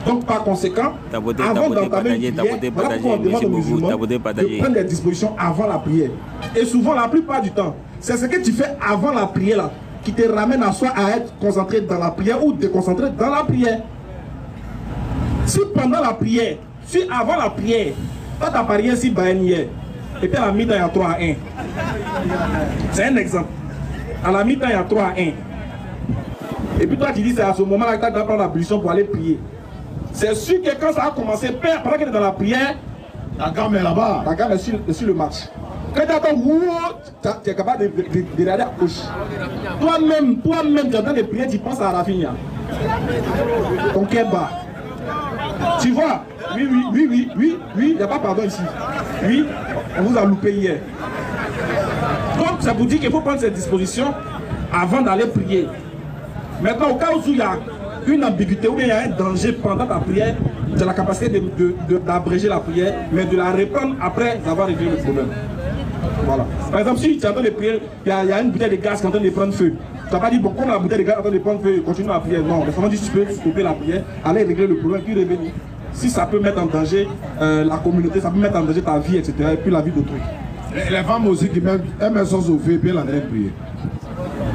Donc par conséquent, avant d'entamer une prière, voilà pourquoi on demande aux musulmans de prendre des dispositions avant la prière. Et souvent, la plupart du temps, c'est ce que tu fais avant la prière là, qui te ramène à soi à être concentré dans la prière ou déconcentré dans la prière. Si pendant la prière, si avant la prière, toi t'as parié si Bayern hier, et puis à la mi-temps il y a 3 à 1. C'est un exemple. À la mi-temps il y a 3 à 1. Et puis toi tu dis c'est à ce moment-là que tu dois prendre la position pour aller prier. C'est sûr que quand ça a commencé, pendant qu'il est dans la prière, la gamme est là-bas. La gamme est sur le match. Quand tu attends, tu es capable de regarder à gauche. Toi-même, tu es en train de prier, tu penses à Rafinha. Ton cœur bat. Tu vois? Oui, il n'y a pas pardon ici. Oui, on vous a loupé hier. Donc, ça vous dit qu'il faut prendre ces dispositions avant d'aller prier. Maintenant, au cas où il y a une ambiguïté ou bien il y a un danger pendant ta prière, tu as la capacité d'abréger la prière, mais de la reprendre après avoir réglé le problème. Voilà. Par exemple, si tu es en train de prier, il y a une bouteille de gaz qui est en train de prendre feu. Tu n'as pas dit, bon, comme la bouteille de gaz est en train de prendre feu, continue la prière. Non, récemment dit, tu peux stopper la prière, aller régler le problème, puis revenir. Si ça peut mettre en danger la communauté, ça peut mettre en danger ta vie, etc., et puis la vie d'autrui. Les femmes aussi qui mettent sont sauvé, puis elles en train de prier.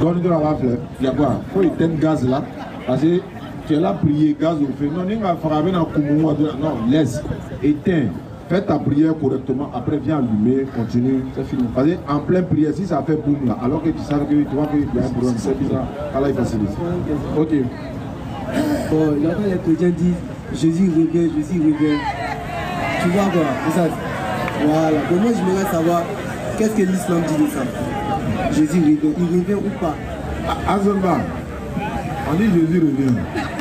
Donc, il y a quoi? Il faut éteindre le gaz là, parce que tu es là prier, gaz au feu. Non, non, laisse, éteins. Fais ta prière correctement, après viens allumer, continue, c'est fini. Parce qu'en pleine prière, si ça fait boum là, alors que tu sais que tu vois qu'il y a un problème, c'est bizarre. Allah il facilite. Ok. Bon, j'entends les chrétiens disent Jésus revient, Jésus revient. Tu vois quoi? C'est ça. Voilà. Donc moi je voudrais savoir qu'est-ce que l'islam dit de ça. Jésus revient, il revient ou pas? Azamba, on dit Jésus revient.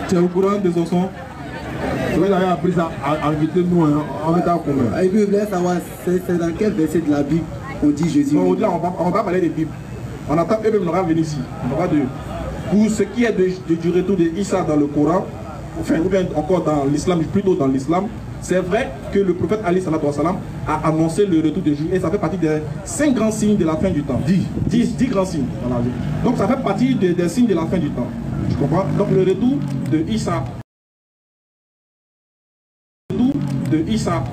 Tu es au courant de ce son? Vous avez appris ça, invitez-nous, on est à combien? Et puis, je voulais savoir, c'est dans quel verset de la Bible on dit Jésus? On va pas parler de Bible. On attend eux-mêmes n'aura venir ici. On va de. Pour ce qui est du retour de Issa dans le Coran, enfin, ou bien encore dans l'islam, plutôt dans l'islam, c'est vrai que le prophète Ali sallallahu alayhi wa sallam a annoncé le retour de Jésus et ça fait partie des 5 grands signes de la fin du temps. 10 grands signes dans la vie. Donc ça fait partie des signes de la fin du temps. Tu comprends? Donc le retour de Issa. De Issa.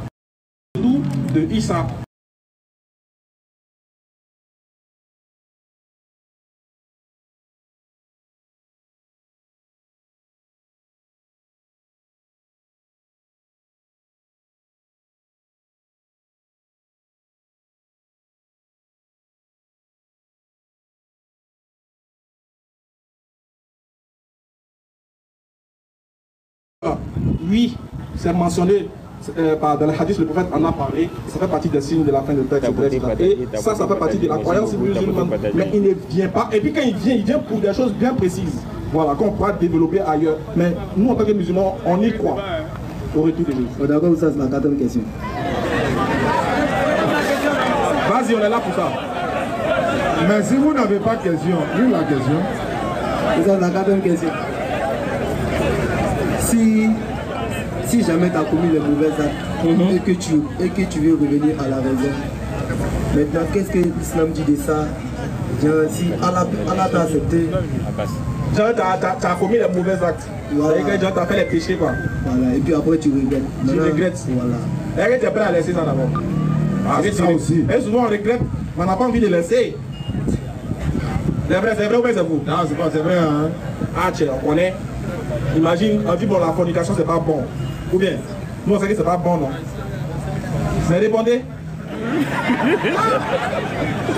Oui, c'est mentionné dans les hadiths, le prophète en a parlé, ça fait partie des signes de la fin de temps, et ça fait partie de la croyance musulmane, mais il ne vient pas, et puis quand il vient pour des choses bien précises, voilà, qu'on pourra développer ailleurs, mais nous en tant que musulmans, on y croit, au retour des choses. D'accord, ça c'est la 4e question. Vas-y, on est là pour ça. Mais si vous n'avez pas de question, où la question? C'est la 4e question. Si jamais tu as commis les mauvais actes et que tu veux revenir à la raison, maintenant qu'est-ce que l'islam dit de ça? Si Allah t'a accepté, tu as commis les mauvais actes, voilà. Tu as fait les péchés quoi. Voilà, et puis après tu regrettes. Tu regrettes. Voilà. Et tu es prêt à laisser ça d'abord. Ça aussi. Et souvent on regrette, mais on n'a pas envie de laisser. C'est vrai ou c'est vous? Non, c'est vrai. Hein. Ah, tiens, on connaît. Imagine, on dit bon, la fornication c'est pas bon. Ou bien, nous on sait que c'est pas bon, non? Vous répondez?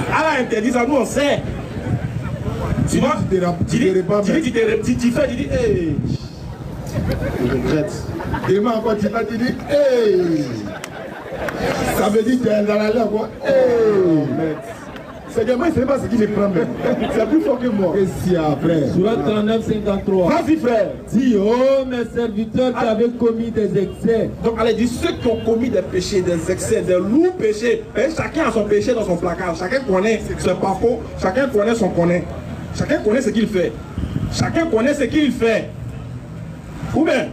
Allah interdit ça, nous on sait. Tu vois, tu dis, hey. Je regrette. Demain encore tu vas te dire, hey. Ça veut dire que tu es dans la langue, quoi. Hey. C'est que moi, je ne sais pas ce qui me prend même. C'est plus fort que moi. Et si après. Surat 39, 53. Vas-y, frère. Dis, oh mes serviteurs qui avaient commis des excès. Donc, elle dit ceux qui ont commis des péchés, des excès, des lourds péchés. Et chacun a son péché dans son placard. Chacun connaît son parcours. Chacun connaît son connaît. Chacun connaît ce qu'il fait. Chacun connaît ce qu'il fait. Ou bien,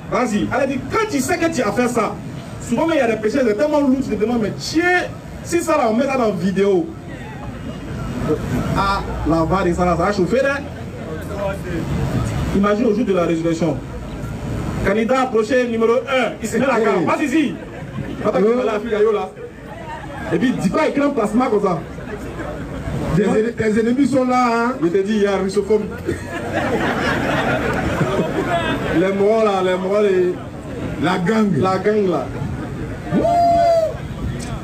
vas-y. Elle dit, quand tu sais que tu as fait ça, souvent, il y a des péchés, c'est tellement lourd, tu te demandes, mais tiens, si ça là, on met ça dans la vidéo. Ah, la barre et ça là, ça va chauffer là. Imagine au jour de la résurrection. Candidat approché numéro 1, il se met la carte. Vas-y ici. Là. Et puis, dis pas écran plasma comme ça. Tes ennemis sont là, hein. Je t'ai dit, il y a un russophobe. Les morts là, la gang. La gang là.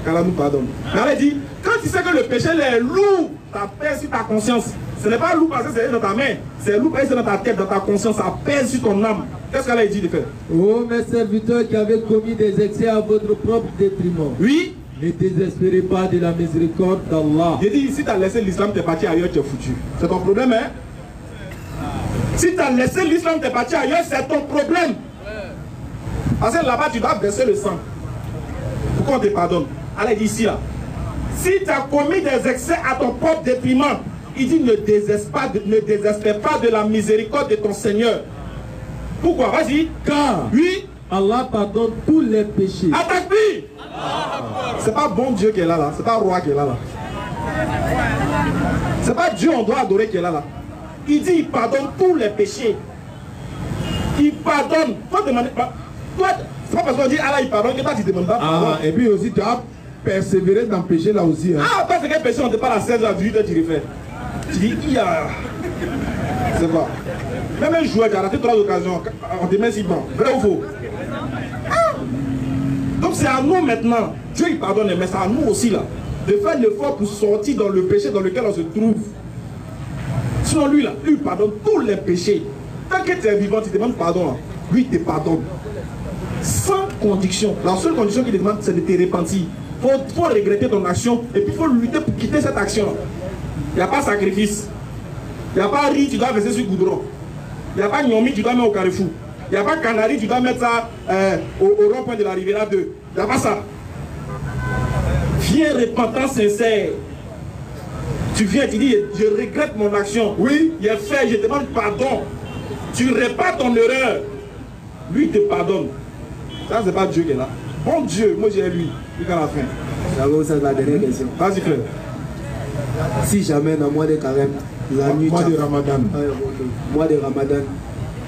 qu'Allah nous pardonne. Mais Allah dit, quand tu sais que le péché est lourd, ça pèse sur ta conscience. Ce n'est pas lourd parce que c'est dans ta main, c'est lourd parce que c'est dans ta tête, dans ta conscience, ça pèse sur ton âme. Qu'est-ce qu'Allah dit de faire? Oh mes serviteurs qui avaient commis des excès à votre propre détriment. Oui. Ne désespérez pas de la miséricorde d'Allah. J'ai dit, si tu as laissé l'islam, tu es parti ailleurs, tu es foutu. C'est ton problème, hein? Si tu as laissé l'islam, tu es parti ailleurs, c'est ton problème. Parce que là-bas, tu dois verser le sang. Pourquoi on te pardonne? Allah dit ici, là. Si tu as commis des excès à ton propre détriment, il dit ne désespère pas de la miséricorde de ton Seigneur. Pourquoi? Vas-y. Car oui, Allah pardonne tous les péchés. Attaque-lui. C'est pas bon Dieu qui est là, c'est pas roi qui est là. C'est pas Dieu on doit adorer qui est là. Il dit il pardonne tous les péchés. Il pardonne. Faut demander. Toi, c'est pas parce qu'on dit Allah il pardonne que toi tu demandes pas pardon. Ah, et puis aussi tu as persévéré dans le péché là aussi. Hein. Ah, parce que quel péché on te parle à 16h, 18h, tu refais. Tu dis, il y a. C'est pas. Même un joueur qui a raté 3 occasions, on te met si bon. Vrai ou faux? Donc c'est à nous maintenant, Dieu il pardonne, mais c'est à nous aussi là, de faire l'effort pour sortir dans le péché dans lequel on se trouve. Sinon lui là, lui pardonne tous les péchés. Tant que tu es vivant, tu demandes pardon là. Lui il te pardonne. Sans condition. La seule condition qu'il te demande, c'est de te repentir. Il faut regretter ton action et puis il faut lutter pour quitter cette action. Il n'y a pas sacrifice. Il n'y a pas riz, tu dois verser sur le goudron. Il n'y a pas gnomi, tu dois mettre au carrefour. Il n'y a pas canari, tu dois mettre ça au rond-point de la Riviera 2. Il n'y a pas ça. Viens repentant sincère. Tu viens, tu dis, je regrette mon action. Oui, il est fait, je demande pardon. Tu répares ton erreur. Lui, il te pardonne. Ça, c'est pas Dieu qui est là. Bon Dieu, moi j'ai lui. Jusqu'à la fin. D'abord, c'est la dernière question. Vas-y, frère. Si jamais dans le mois de carême, la nuit. Mois de Ramadan. Mois de Ramadan.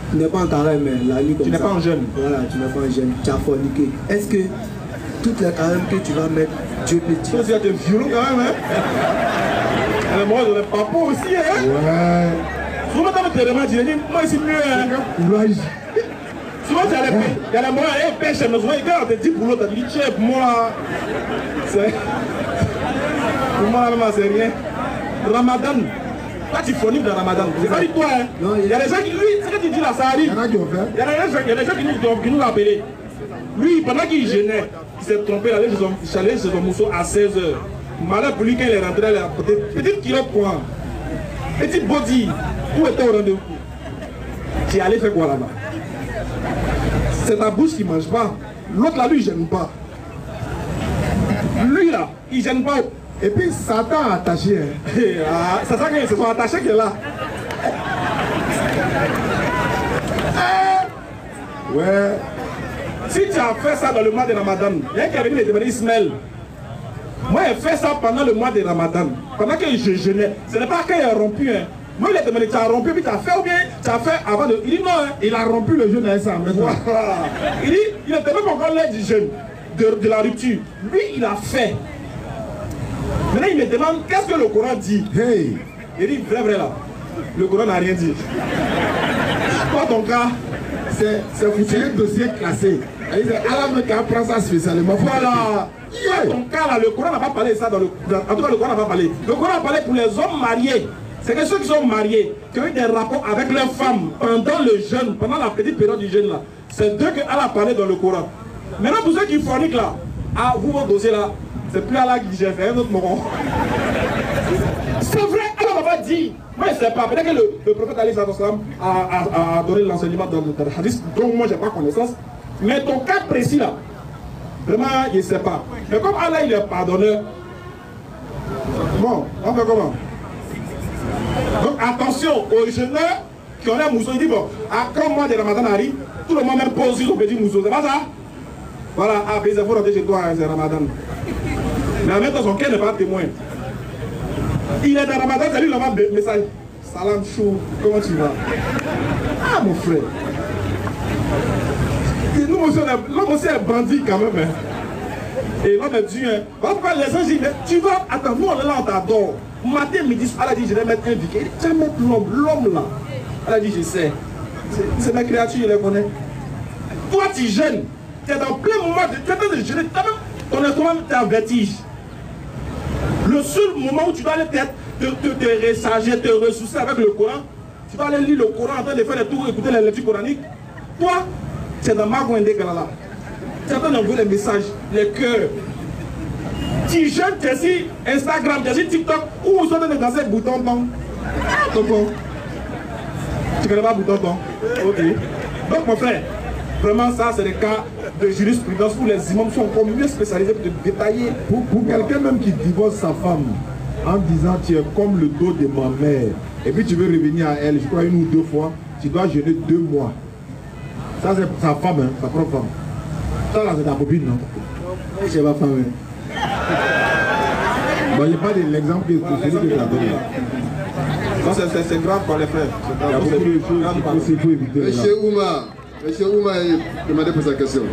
Tu n'es pas en carême, mais la nuit comme ça. Tu n'es pas en jeûne. Voilà, tu n'es pas en jeûne. Tu as forniqué. Est-ce que toutes les carèmes que tu vas mettre, Dieu peut dire. Tu vas être violent quand même, hein? Et moi, je n'ai pas pour aussi, hein? Ouais. Souvent, dans le terrain, tu dis, moi, c'est mieux, hein? Souvent, il y a les moyens, et pêche, mais souvent, quand on te dit pour l'autre, tu dis, tiens, pour moi, c'est. Pour moi, c'est rien. Ramadan. Toi, tu forniques dans Ramadan. C'est pas du toi, hein. Il y a des gens qui, lui, ce que tu dis là, ça arrive. Il y a des gens qui nous ont appelés. Lui, pendant qu'il gênait, il s'est trompé, il allait chez son mousseau à 16h. Malheur pour lui, quand il est rentré, il a apporté petite culotte quoi. Petit body. Où était au rendez-vous? Tu es allé faire quoi là-bas? C'est ta bouche qui ne mange pas. L'autre là, lui, il ne gêne pas. Lui là, il ne gêne pas. Et puis Satan a attaché. Hein. C'est ça qu'ils se sont attachés qui est là. Ouais. Si tu as fait ça dans le mois de Ramadan, il y a un qui est venu me demander Ismaël. Moi, j'ai fait ça pendant le mois de Ramadan. Pendant que je jeûnais. Ce n'est pas quand il a rompu. Hein. Moi, il a demandé, tu as rompu, puis tu as fait ou bien tu as fait avant de. Il dit non. Hein. Il a rompu le jeûne avec ça. Voilà. Il dit, il n'était même encore l'air du jeûne, de la rupture. Lui, il a fait. Maintenant, il me demande, qu'est-ce que le Coran dit? Hey. Il dit, vrai là. Le Coran n'a rien dit. Toi, ton cas, c'est un dossier classé. Allah qui apprend ça spécialement. Voilà. Dans ton cas là, le Coran n'a pas parlé de ça en tout cas, le Coran n'a pas parlé. Le Coran a parlé pour les hommes mariés. C'est que ceux qui sont mariés, qui ont eu des rapports avec leurs femmes pendant le jeûne, pendant la petite période du jeûne là. C'est d'eux que Allah a parlé dans le Coran. Maintenant, pour ceux qui forniquent là, ah, vous, votre dossier là, c'est plus Allah qui gère, c'est un autre moment. C'est vrai, Allah m'a pas dit. Moi, je ne sais pas. Peut-être que le prophète Ali a donné l'enseignement dans le hadith, dont moi, je n'ai pas connaissance. Mais ton cas précis là, vraiment, je ne sais pas. Mais comme Allah, il est pardonneur, bon, on fait comment? Donc, attention aux jeûneurs qui ont un mousseau. Il dit, bon, quand le mois de Ramadan arrive, tout le monde même pose sur son petit mousseau. C'est pas ça? Voilà, ah, il faut rentrer chez toi, c'est Ramadan. Mais en même temps, son cœur n'est pas témoin. Il est dans Ramadan, c'est lui qui envoie un message. Salam chou, comment tu vas? Ah, mon frère. L'homme aussi est bandit quand même. Hein. Et l'homme est Dieu. Hein. Voilà pourquoi les gens disent, tu vas, attends, nous on est là, on t'adore. Matin, midi, elle a dit, je vais mettre un vicaire. Tu vas mettre l'homme là. Elle a dit, je sais. C'est ma créature, je les connais. Toi, tu gênes. Tu es dans plein moment, tu es en train de gêner. Ton instrument, tu es en vertige. Le seul moment où tu dois aller te recharger, te ressourcer avec le Coran, tu vas aller lire le Coran en train de faire des tours, écouter les lectures coraniques. Toi, tu es dans Magouindé Galala. Tu es en train d'envoyer les messages, les cœurs. Tu jeûnes, tu es sur Instagram, tu es sur TikTok, où vous êtes en train de danser bouton-ton. Tonton. Tu connais pas bouton-ton? Ok. Donc, mon frère, vraiment, ça, c'est le cas de jurisprudence où les imams sont encore mieux spécialisés pour te détailler. Pour quelqu'un même qui divorce sa femme en disant tu es comme le dos de ma mère, et puis tu veux revenir à elle, je crois 1 ou 2 fois, tu dois jeûner 2 mois. Ça, c'est sa femme, hein, sa propre femme. Ça, là, c'est ta copine, non? Oui, c'est ma femme. Bon, il n'y a pas de l'exemple que celui que tu as donné. C'est grave pour les frères. Il y a beaucoup de choses qu'il faut éviter. Monsieur Ouma est demandé pour sa question.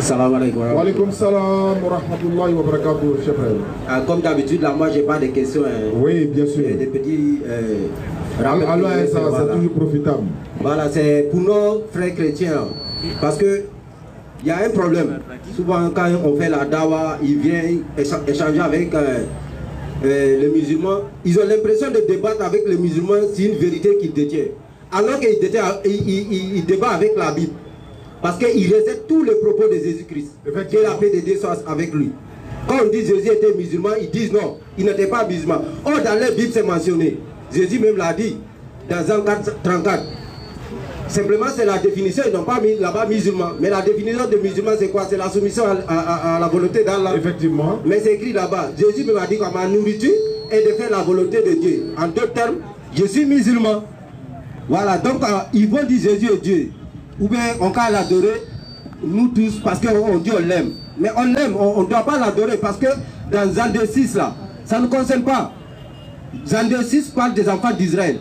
Salam alaikum. Wa alaikum salam wa rahmatullahi wa barakatuh, chef frère. Comme d'habitude, là, moi, j'ai pas de questions. Oui, bien sûr. Des petits alors, ça, voilà. C'est toujours profitable. Voilà, c'est pour nos frères chrétiens. Parce que il y a un problème. Souvent, quand on fait la dawa, ils viennent échanger avec les musulmans. Ils ont l'impression de débattre avec les musulmans sur une vérité qu'ils détiennent. Alors qu'ils débattent avec la Bible. Parce qu'ils rejettent tous les propos de Jésus-Christ. Que la paix de Dieu soit avec lui. Quand on dit Jésus était musulman, ils disent non, il n'était pas musulman. Or, dans la Bible, c'est mentionné. Jésus même l'a dit dans Jean 34. Simplement, c'est la définition, ils n'ont pas mis là-bas musulman. Mais la définition de musulman, c'est quoi? C'est la soumission à la volonté d'Allah. Effectivement. Mais c'est écrit là-bas. Jésus me m'a dit que ma nourriture est de faire la volonté de Dieu. En 2 termes, je suis musulman. Voilà, donc ils vont dire Jésus est Dieu. Ou bien on peut l'adorer, nous tous, parce qu'on dit on l'aime. Mais on l'aime, on ne doit pas l'adorer, parce que dans Zandé 6 là, ça ne concerne pas. Zandé 6 parle des enfants d'Israël.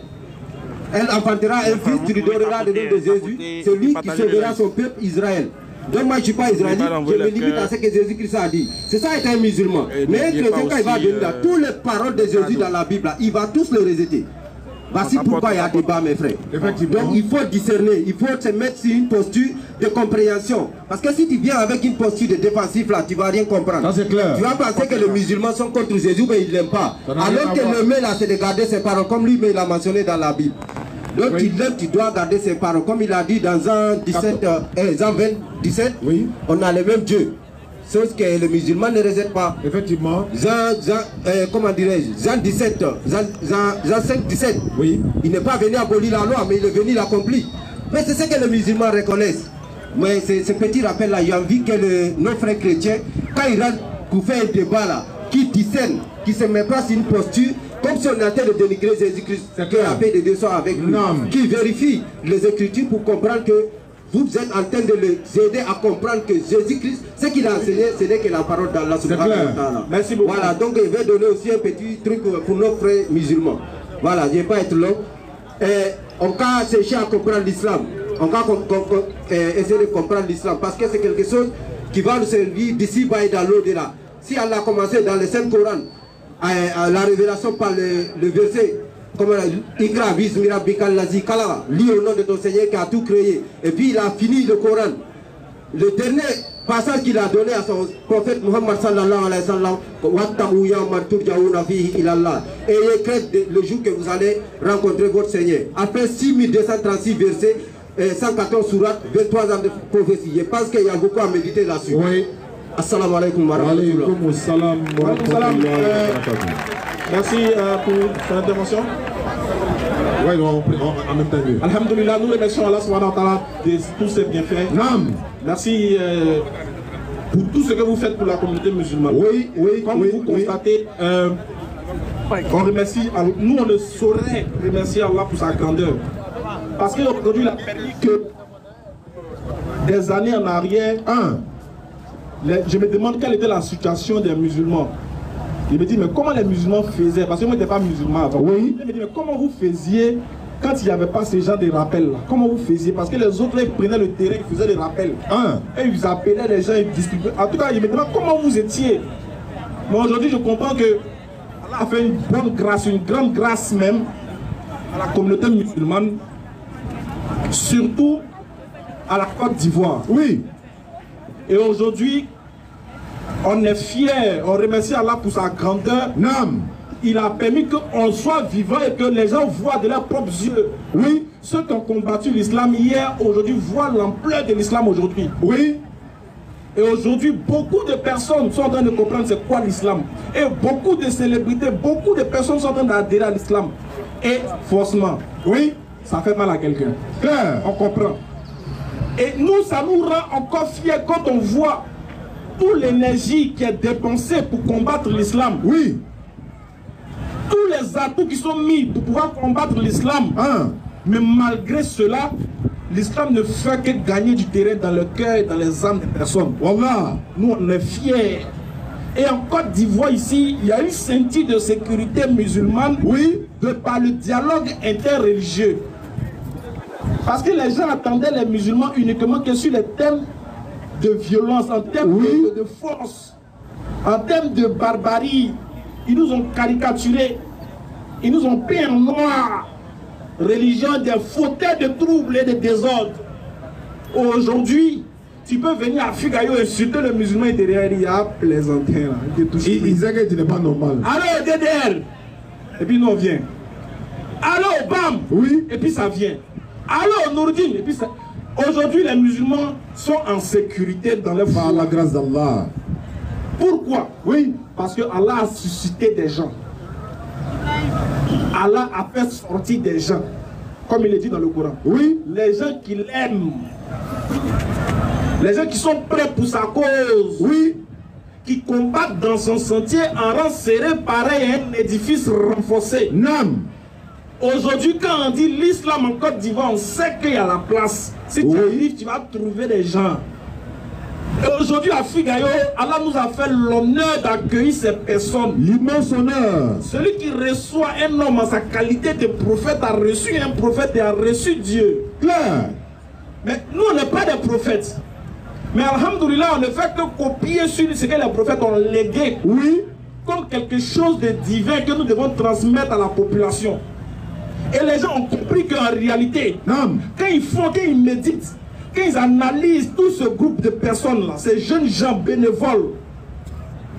Elle enfantera un fils, tu lui donneras le nom de Jésus. C'est lui qui sauvera son peuple Israël. Donc moi je ne suis pas israélite, je me limite à ce que Jésus-Christ a dit. C'est ça être un musulman. Mais un chrétien quand il va venir là, toutes les paroles de Jésus dans la Bible, là, il va tous les rejeter. Voici pourquoi il y a débat mes frères. Donc il faut discerner, il faut se mettre sur une posture de compréhension. Parce que si tu viens avec une posture de défensif là, tu ne vas rien comprendre. Ça c'est clair. Tu vas penser que les musulmans sont contre Jésus, mais ils ne l'aiment pas. Alors que le mieux là, c'est de garder ses paroles, comme lui, mais il a mentionné dans la Bible. Donc tu lèves, tu dois garder ses paroles. Comme il a dit dans Jean 17, oui. On a le même Dieu. Chose que les musulmans ne rejettent pas. Effectivement. Comment dirais-je, Jean 5, 17. Oui. Il n'est pas venu abolir la loi, mais il est venu l'accomplir. Mais c'est ce que les musulmans reconnaissent. Mais ce petit rappel là, il y a envie que nos frères chrétiens, quand ils rentrent pour faire un débat là, qui discernent, qui se met pas sur une posture, comme si on était de dénigrer Jésus-Christ, que la paix de Dieu soit avec lui, qui vérifie les Écritures pour comprendre que vous êtes en train de les aider à comprendre que Jésus-Christ, ce qu'il a enseigné, ce n'est que la parole d'Allah. Merci beaucoup. Voilà, donc je vais donner aussi un petit truc pour nos frères musulmans. Voilà, je ne vais pas être long. On va chercher à comprendre l'islam. On va essayer de comprendre l'islam parce que c'est quelque chose qui va nous servir d'ici bas et dans l'au-delà. Si Allah a commencé dans le Saint-Coran, la révélation par le verset, comme Ikra bismi rabbikal ladzi khalaqa, lis au nom de ton Seigneur qui a tout créé. Et puis il a fini le Coran. Le dernier passage qu'il a donné à son prophète Muhammad sallallahu alayhi wa sallam, wattaqu yawman turja'una fihi ila Allah. Ayez crainte le jour que vous allez rencontrer votre Seigneur. Après 6236 versets, 114 sourates, 23 ans de prophétie. Je pense qu'il y a beaucoup à méditer là-dessus. Oui. Assalamu alaikum wa rahmatullah. Merci pour ton intervention. Oui, en même temps. Alhamdulillah, nous remercions Allah subhanahu wa ta'ala de tous ses bienfaits. Merci pour tout ce que vous faites pour la communauté musulmane. Oui, oui, comme vous constatez, on remercie, nous on ne saurait remercier Allah pour sa grandeur. Parce qu'aujourd'hui, il a permis que des années en arrière, je me demande quelle était la situation des musulmans. Je me dis, mais comment les musulmans faisaient? Parce que moi, je n'étais pas musulman avant. Oui. Je me dis, mais comment vous faisiez quand il n'y avait pas ce genre de rappels là? Comment vous faisiez? Parce que les autres, ils prenaient le terrain, ils faisaient des rappels. Et ils appelaient les gens, ils distribuaient. En tout cas, je me demande comment vous étiez. Mais aujourd'hui, je comprends que Allah a fait une bonne grâce, une grande grâce même à la communauté musulmane, surtout à la Côte d'Ivoire. Oui. Et aujourd'hui, on est fiers, on remercie Allah pour sa grandeur. Il a permis qu'on soit vivant et que les gens voient de leurs propres yeux. Oui. Ceux qui ont combattu l'islam hier, aujourd'hui, voient l'ampleur de l'islam aujourd'hui. Oui. Et aujourd'hui, beaucoup de personnes sont en train de comprendre c'est quoi l'islam. Et beaucoup de célébrités, beaucoup de personnes sont en train d'adhérer à l'islam. Et forcément, oui, ça fait mal à quelqu'un. On comprend. Et nous, ça nous rend encore fiers quand on voit toute l'énergie qui est dépensée pour combattre l'islam. Oui. Tous les atouts qui sont mis pour pouvoir combattre l'islam. Mais malgré cela, l'islam ne fait que gagner du terrain dans le cœur et dans les âmes des personnes. Voilà. Nous, on est fiers. Et en Côte d'Ivoire, ici, il y a une ceinture de sécurité musulmane, oui, de par le dialogue interreligieux. Parce que les gens attendaient les musulmans uniquement que sur les thèmes de violence, en termes de force, en termes de barbarie. Ils nous ont caricaturés, ils nous ont peint en noir. Religion des fauteurs de troubles et de désordres. Aujourd'hui, tu peux venir à Figayo et insulter le musulman et derrière il y a plaisantin là. Il disait que tu n'es pas normal. Allô DDR. Et puis nous on vient. Allô Bam. Oui. Et puis ça vient. Allô Nourdine. Et puis ça. Aujourd'hui les musulmans sont en sécurité dans leur foi. Par la grâce d'Allah. Pourquoi? Oui. Parce que Allah a suscité des gens. Allah a fait sortir des gens, comme il est dit dans le Coran. Oui. Les gens qui l'aiment. Les gens qui sont prêts pour sa cause. Oui. Qui combattent dans son sentier en rang serré pareil à un édifice renforcé. Non. Aujourd'hui, quand on dit l'islam en Côte d'Ivoire, on sait qu'il y a la place. Si tu arrives, tu vas trouver des gens. Et aujourd'hui, à Figayo, Allah nous a fait l'honneur d'accueillir ces personnes. L'immense honneur. Celui qui reçoit un homme en sa qualité de prophète a reçu un prophète et a reçu Dieu. Clair. Mais nous, on n'est pas des prophètes. Mais alhamdoulilah, on ne fait que copier sur ce que les prophètes ont légué. Oui. Comme quelque chose de divin que nous devons transmettre à la population. Et les gens ont compris qu'en réalité, quand ils méditent, quand ils analysent tout ce groupe de personnes-là, ces jeunes gens bénévoles,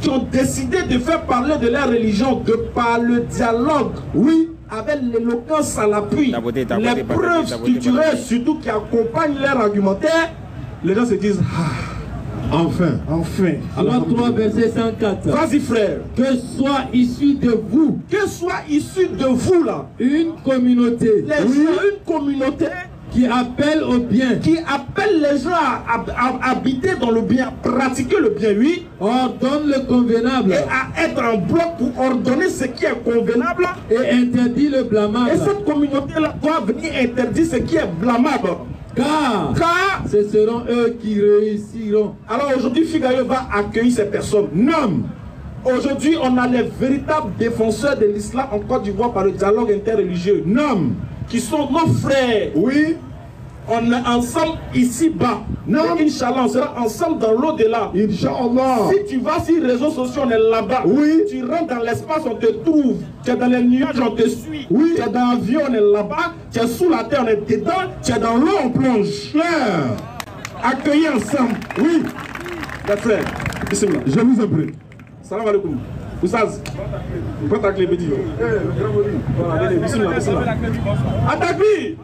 qui ont décidé de faire parler de leur religion, de par le dialogue, oui, avec l'éloquence à l'appui, les preuves structurelles surtout qui accompagnent leur argumentaire, les gens se disent, ah, enfin. Alors 3 verset 104. Vas-y frère. Que soit issu de vous. Que soit issu de vous là. Une communauté. Les gens, une communauté. Qui appelle au bien. Qui appelle les gens à habiter dans le bien, pratiquer le bien, oui. Ordonne le convenable. Et à être en bloc pour ordonner ce qui est convenable. Et interdit le blâmable. Et cette communauté-là doit venir interdire ce qui est blâmable. Car ce seront eux qui réussiront. Alors aujourd'hui, Figayo va accueillir ces personnes. Non. Aujourd'hui, on a les véritables défenseurs de l'islam en Côte d'Ivoire par le dialogue interreligieux. Non. Qui sont nos frères. Oui. On est ensemble ici-bas. Non. Inch'Allah, on sera ensemble dans l'au-delà. Inch'Allah. Si tu vas sur les réseaux sociaux, on est là-bas. Oui. Tu rentres dans l'espace, on te trouve. Tu es dans les nuages, on te suit. Oui. Tu es dans l'avion, on est là-bas. Tu es sous la terre, on est dedans. Tu es dans l'eau, on plonge. Frère. Accueillis ensemble. Oui. Les frères. Bismillah. Je vous en prie. Salam alaikum. Oussaz, pas ta clé, Bédi. Bismillah, bismillah. Atakbi.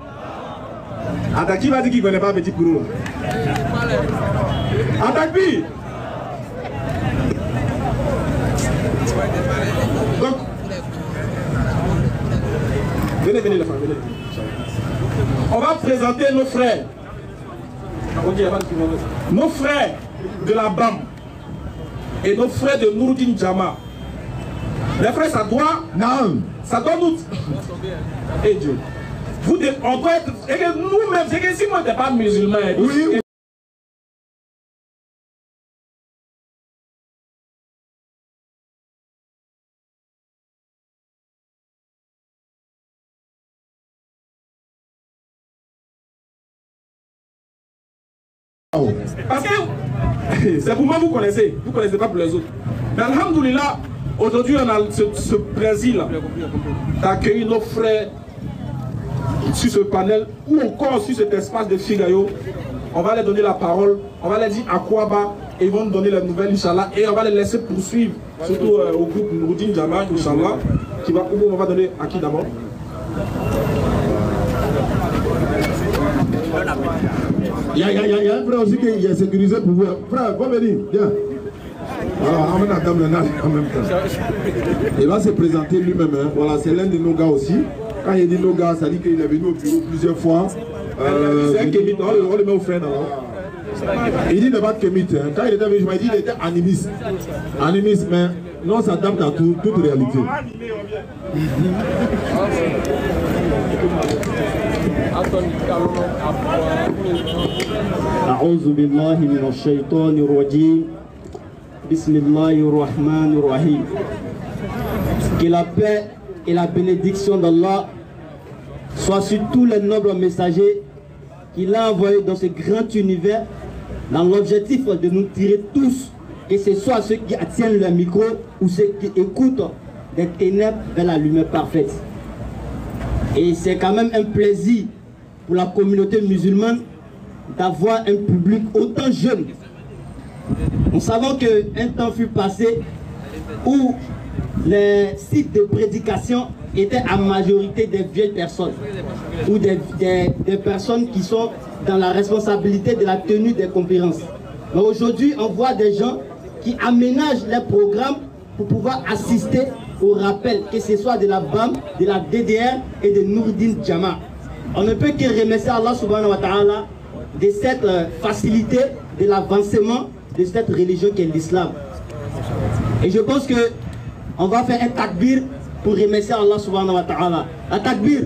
Atakbi va dire qu'il ne connaît pas Bédi Kourou. Atakbi. Donc, venez les femmes, venez. On va présenter nos frères. Nos frères de la BAM et nos frères de Nouruddin Jama. Les frères, ça doit... Non. Ça doit nous... Et Dieu. Vous, on doit être... Nous-mêmes, c'est que si moi, je n'étais pas musulman... Oui. Parce que... C'est pour moi, vous connaissez pas pour les autres. Mais alhamdoulilah, aujourd'hui, on a ce plaisir d'accueillir nos frères sur ce panel ou encore sur cet espace de Figayo. On va leur donner la parole, on va leur dire à quoi bas et ils vont nous donner les nouvelles, Inch'Allah, et on va les laisser poursuivre, surtout au groupe Nouruddin Jama, Inch'Allah, on va donner à qui d'abord? Il y a un frère aussi qui est sécurisé pour vous. Frère, va venir, viens. Voilà, amène la dame en même temps. Il va se présenter lui-même. Hein. Voilà, c'est l'un de nos gars aussi. Quand il dit nos gars, ça dit qu'il est venu au bureau plusieurs fois. C'est un kémite, on le met au frère d'abord. Il dit de battre kémite. Hein. Quand il était venu, je m'ai dit qu'il était animiste. Animiste, mais non, ça s'adapte à toute réalité. أعوذ بالله من الشيطان الرجيم بسم الله الرحمن الرحيم. Que la paix et la bénédiction d'Allah soient sur tous les nobles messagers qu'il a envoyés dans ce grand univers dans l'objectif de nous tirer tous, que ce soit ceux qui tiennent leur micro ou ceux qui écoutent, des ténèbres vers la lumière parfaite. Et c'est quand même un plaisir pour la communauté musulmane d'avoir un public autant jeune. Nous savons qu'un temps fut passé où les sites de prédication étaient à majorité des vieilles personnes ou des personnes qui sont dans la responsabilité de la tenue des conférences. Mais aujourd'hui, on voit des gens qui aménagent les programmes pour pouvoir assister au rappel, que ce soit de la BAM, de la DDR et de Nouruddin Jama. On ne peut que remercier Allah subhanahu wa ta'ala de cette facilité, de l'avancement de cette religion qu'est l'islam. Et je pense que on va faire un takbir pour remercier Allah subhanahu wa ta'ala. Un takbir.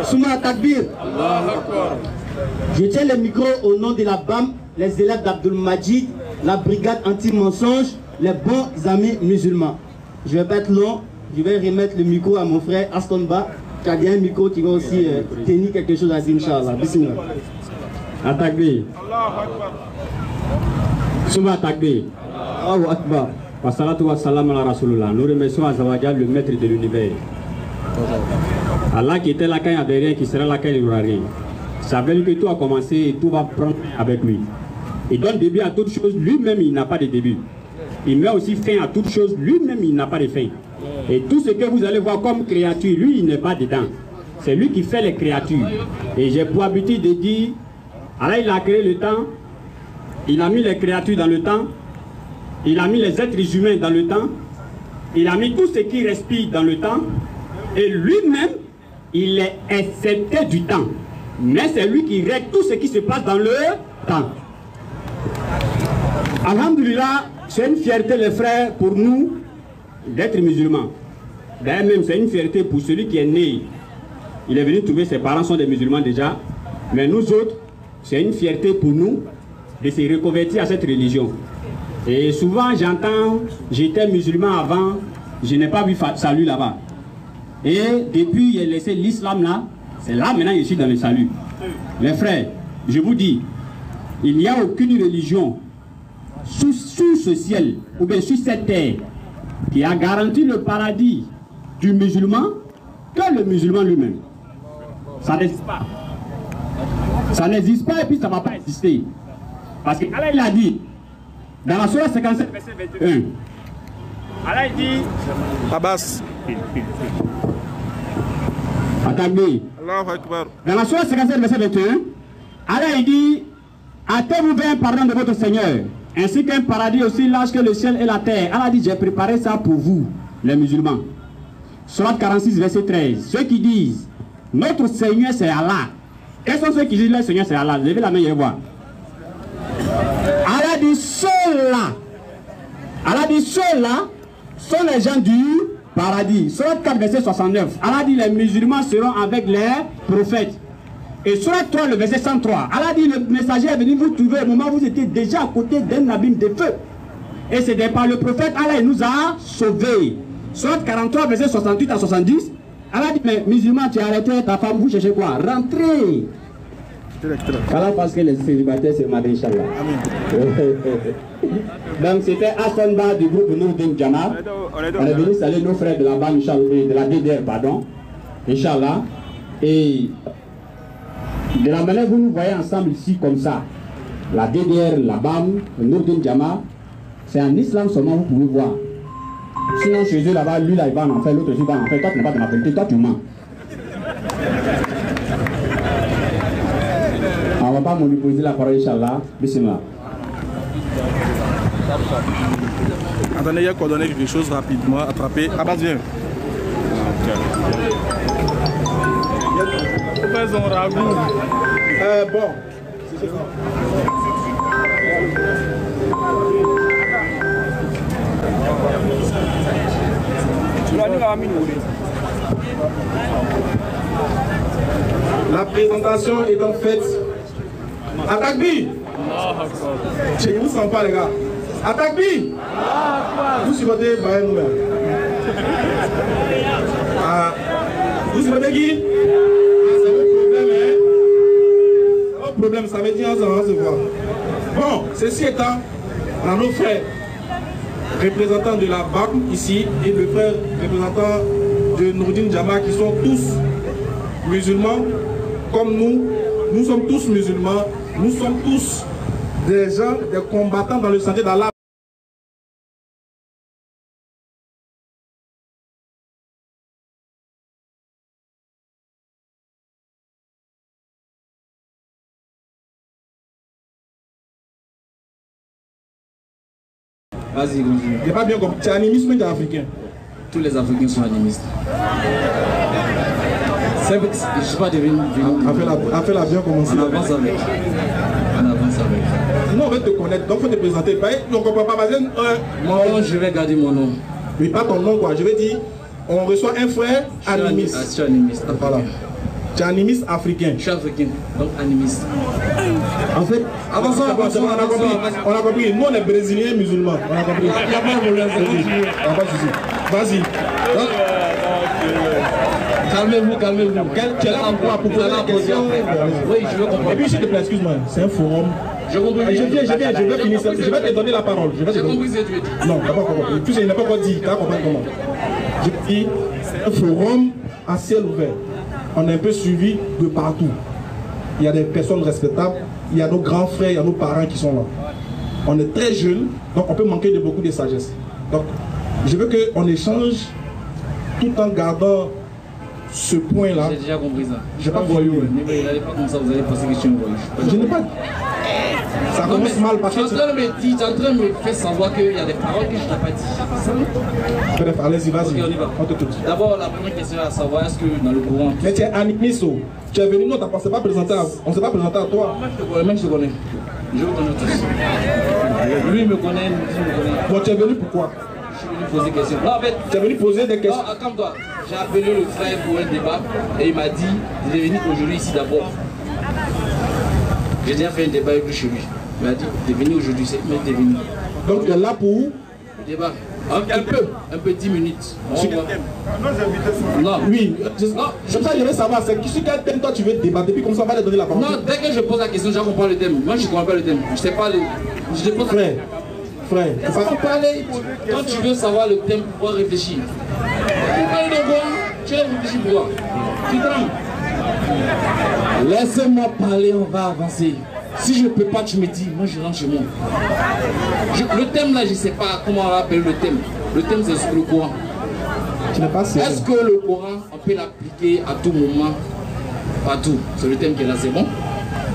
Souma takbir. Je tiens le micro au nom de la BAM, les élèves d'Abdul Majid, la brigade anti-mensonge, les bons amis musulmans. Je ne vais pas être long, je vais remettre le micro à mon frère Aston Ba, qui a un micro qui va aussi tenir quelque chose à dire, Inch'Allah. Bismillah. Atakbir. Souma Atakbir. Allahu Akbar. Wa salatu wa salam ala Rasulullah. Nous remercions Azawajal, le maître de l'univers. Allah qui était là quand il n'y avait rien, qui sera là quand il n'y aura rien. ça veut dire que tout a commencé et tout va prendre avec lui. Il donne début à toute chose, lui-même il n'a pas de début. Il met aussi fin à toute chose, lui-même il n'a pas de fin. Et tout ce que vous allez voir comme créature, lui il n'est pas dedans. C'est lui qui fait les créatures. Et j'ai pour habitude de dire, alors il a créé le temps, il a mis les créatures dans le temps, il a mis les êtres humains dans le temps, il a mis tout ce qui respire dans le temps, et lui-même, il est excepté du temps. Mais c'est lui qui règle tout ce qui se passe dans le temps. Alhamdulillah, c'est une fierté les frères pour nous d'être musulmans. D'ailleurs même c'est une fierté pour celui qui est né. Il est venu trouver ses parents sont des musulmans déjà. Mais nous autres, c'est une fierté pour nous de se reconvertir à cette religion. Et souvent j'entends, j'étais musulman avant, je n'ai pas vu salut là-bas. Et depuis j'ai laissé l'islam là, c'est là maintenant que je suis dans le salut. Les frères, je vous dis, il n'y a aucune religion sous ce ciel, ou bien sur cette terre, qui a garanti le paradis du musulman que le musulman lui-même. Ça n'existe pas. Ça n'existe pas et puis ça ne va pas exister. Parce que Allah il a dit, dans la Sourate 57, verset 21, Allah il dit, Abbas. Attendez. Dans la Sourate 57, verset 21, Allah il dit, hâtez-vous vers un pardon de votre Seigneur, ainsi qu'un paradis aussi large que le ciel et la terre. Allah dit, j'ai préparé ça pour vous, les musulmans. Sourate 46, verset 13. Ceux qui disent, notre Seigneur c'est Allah. Quels sont ceux qui disent, le Seigneur c'est Allah? Levez la main et voir. Allah dit, ceux-là. Allah dit, ceux-là sont les gens du paradis. Sourate 4, verset 69. Allah dit, les musulmans seront avec les prophètes. Et sur 3, le verset 103, Allah dit, le messager est venu vous trouver au moment où vous étiez déjà à côté d'un abîme de feu. Et c'est par le prophète, Allah il nous a sauvés. Sur 43, verset 68 à 70, Allah dit, mais musulman, tu as arrêté ta femme, vous cherchez quoi? Rentrez. Allah pense que les célibataires se marient, Inch'Allah. Donc c'était Hassan Ba du groupe Nourdin Jama. On est venu saluer nos frères de la bande, de la DDR, pardon. Inch'Allah. Et de la manière que vous nous voyez ensemble ici comme ça, la DDR, la BAM, le Nourdin Jama, c'est en islam seulement vous pouvez voir. Sinon chez eux là-bas, lui là il va en faire, l'autre il va en faire, toi tu n'es pas de ma politique, toi tu mens. On ne va pas monopoliser la parole, Inch'Allah. Bismillah. Attendez, il y a coordonné quelque chose rapidement, attrapé. Abbas, viens. Faisons ragout. Bon. La présentation est en fait. Attaque-bi! Je ne vous sens pas, les gars. Attaque-bi! Vous supportez Bayern Moulin. Vous supportez qui? C'est votre problème, hein? C'est votre problème, ça veut dire on va se voir. Bon, ceci étant, on a nos frères représentants de la BAM ici et le frère représentant de Nourdin Jama qui sont tous musulmans comme nous. Nous sommes tous musulmans, nous sommes tous des gens, des combattants dans le sentier d'Allah. Vas-y, j'ai pas bien compris. Tu es animiste ou tu es africain? Tous les Africains sont animistes. Je ne suis pas devenu. Affaire la bien commencé. On avance avec. On avance avec. Nous on veut te connaître, donc il faut te présenter. On ne comprend pas. Mon nom, je vais garder mon nom. Oui, pas ton nom quoi. Je veux dire, on reçoit un frère animiste. Je suis animiste. Voilà. Tu es animiste africain. Je suis africain, donc animiste. En fait, avant ça, on a compris. Nous, on est brésiliens musulmans. On a compris. Il n'y a pas de problème. Vas-y. Calmez-vous, calmez-vous. Quel emploi pour poser la question? Oui, je veux comprendre. Et puis, s'il te plaît, excuse-moi, c'est un forum. Je comprends. Je vais finir ça. Je vais te donner la parole. J'ai compris ce que tu veux dire. Non, tu n'as pas compris. Tu sais, il n'a pas encore dit. Tu as compris comment? Je dis, c'est un forum à ciel ouvert. On est un peu suivi de partout. il y a des personnes respectables, il y a nos grands frères, il y a nos parents qui sont là. On est très jeunes, donc on peut manquer de beaucoup de sagesse. Donc, je veux qu'on échange tout en gardant ce point-là. J'ai déjà compris ça. Je n'ai pas voyou. N'allez pas comme ça, vous allez poser question. Je n'ai pas. Ça commence mal parce que. Tu es en train de me faire savoir qu'il y a des paroles que je n'ai pas dit. Bref, allez-y, vas-y. Okay, on y va. D'abord, la première question est à savoir est-ce que dans le courant. Mais tu es Animiso. Tu es venu, non, on ne s'est pas présenté à toi. Moi, je te connais. Je vous connais tous. Lui, il me connaît, Bon, tu es venu pourquoi? Je suis venu poser des questions. Non, en fait, tu es venu poser des questions. Non, comme toi. J'ai appelé le frère pour un débat et il m'a dit il est venu aujourd'hui ici d'abord. J'ai déjà fait un débat avec lui chez lui. Il m'a dit t'es venu aujourd'hui, c'est mais t'es venu. Donc tu es là pour débat. Un peu 10 minutes. Non, oui. Je ça, je veux savoir, c'est sur quel thème toi tu veux débattre, puis comme ça on va te donner la parole. Non, dès que je pose la question, je comprends le thème. Moi je ne comprends pas le thème. Je sais pas le. Je te pose frère. Quand tu veux savoir le thème, pour réfléchir. Tu parles de quoi? Tu as réfléchi pour quoi? Tu trembles. Laissez-moi parler, on va avancer. Si je ne peux pas, tu me dis, moi je rentre chez moi. Le thème là, je ne sais pas comment on va appeler le thème. Le thème c'est sur le Coran. Est-ce que le Coran, on peut l'appliquer à tout moment? Partout. C'est le thème qui est là, c'est bon?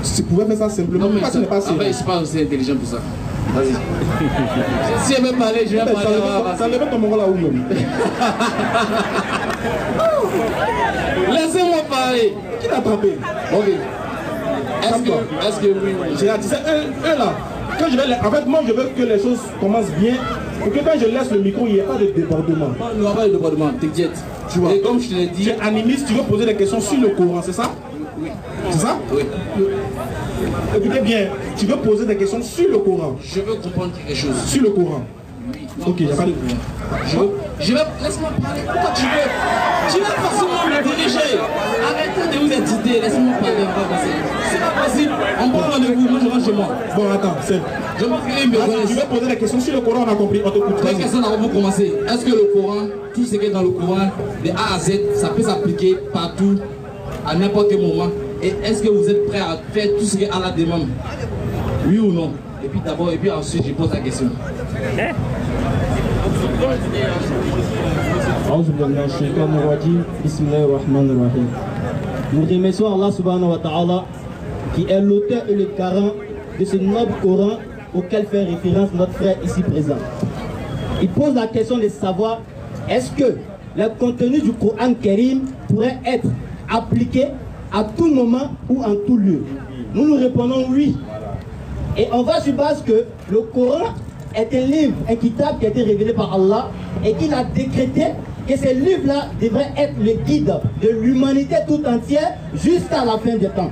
Si tu pouvais faire ça simplement, non, mais ça, je ne suis pas aussi intelligent pour ça. Vas-y. Si elle veut parler, je vais parler. Ça lève ton mongol là où même. Laissez-moi parler. Qui t'a attrapé? Ok. Est-ce que oui? J'ai dit, c'est eux là. Quand je vais, en fait, moi je veux que les choses commencent bien. Pour que quand je laisse le micro, il n'y ait pas de débordement. Non, il n'y aura pas de débordement, t'inquiète. Tu vois. Et comme je te l'ai dit. Tu es animiste, tu veux poser des questions sur le Coran, c'est ça? Oui. C'est ça? Oui. Écoutez bien, tu veux poser des questions sur le Coran. Je veux comprendre quelque chose. Sur le Coran. Oui. Ok, il n'y a pas de. Je vais. Laisse-moi parler. Pourquoi tu veux forcément me diriger. Arrêtez de vous exciter. Laisse-moi parler. On va passer. C'est pas possible. On prend rendez-vous. Moi, je rentre chez moi. Bon, attends, c'est. Je m'en fais une. Tu veux poser des questions sur le Coran, on a compris. On t'écoute. Les questions avant de commencer. Est-ce que le Coran, tout ce qui est dans le Coran, de A à Z, ça peut s'appliquer partout, à n'importe quel moment? Et est-ce que vous êtes prêt à faire tout ce que Allah demande? Oui ou non? Et puis d'abord, et puis ensuite, je pose la question. Nous remercions Allah subhanahu wa ta'ala qui est l'auteur et le garant de ce noble Coran auquel fait référence notre frère ici présent. Il pose la question de savoir est-ce que le contenu du Coran Karim pourrait être appliqué à tout moment ou en tout lieu. Nous nous répondons oui. Et on va sur base que le Coran est un livre, un kitab qui a été révélé par Allah et qu'il a décrété que ce livre-là devrait être le guide de l'humanité tout entière jusqu'à la fin des temps.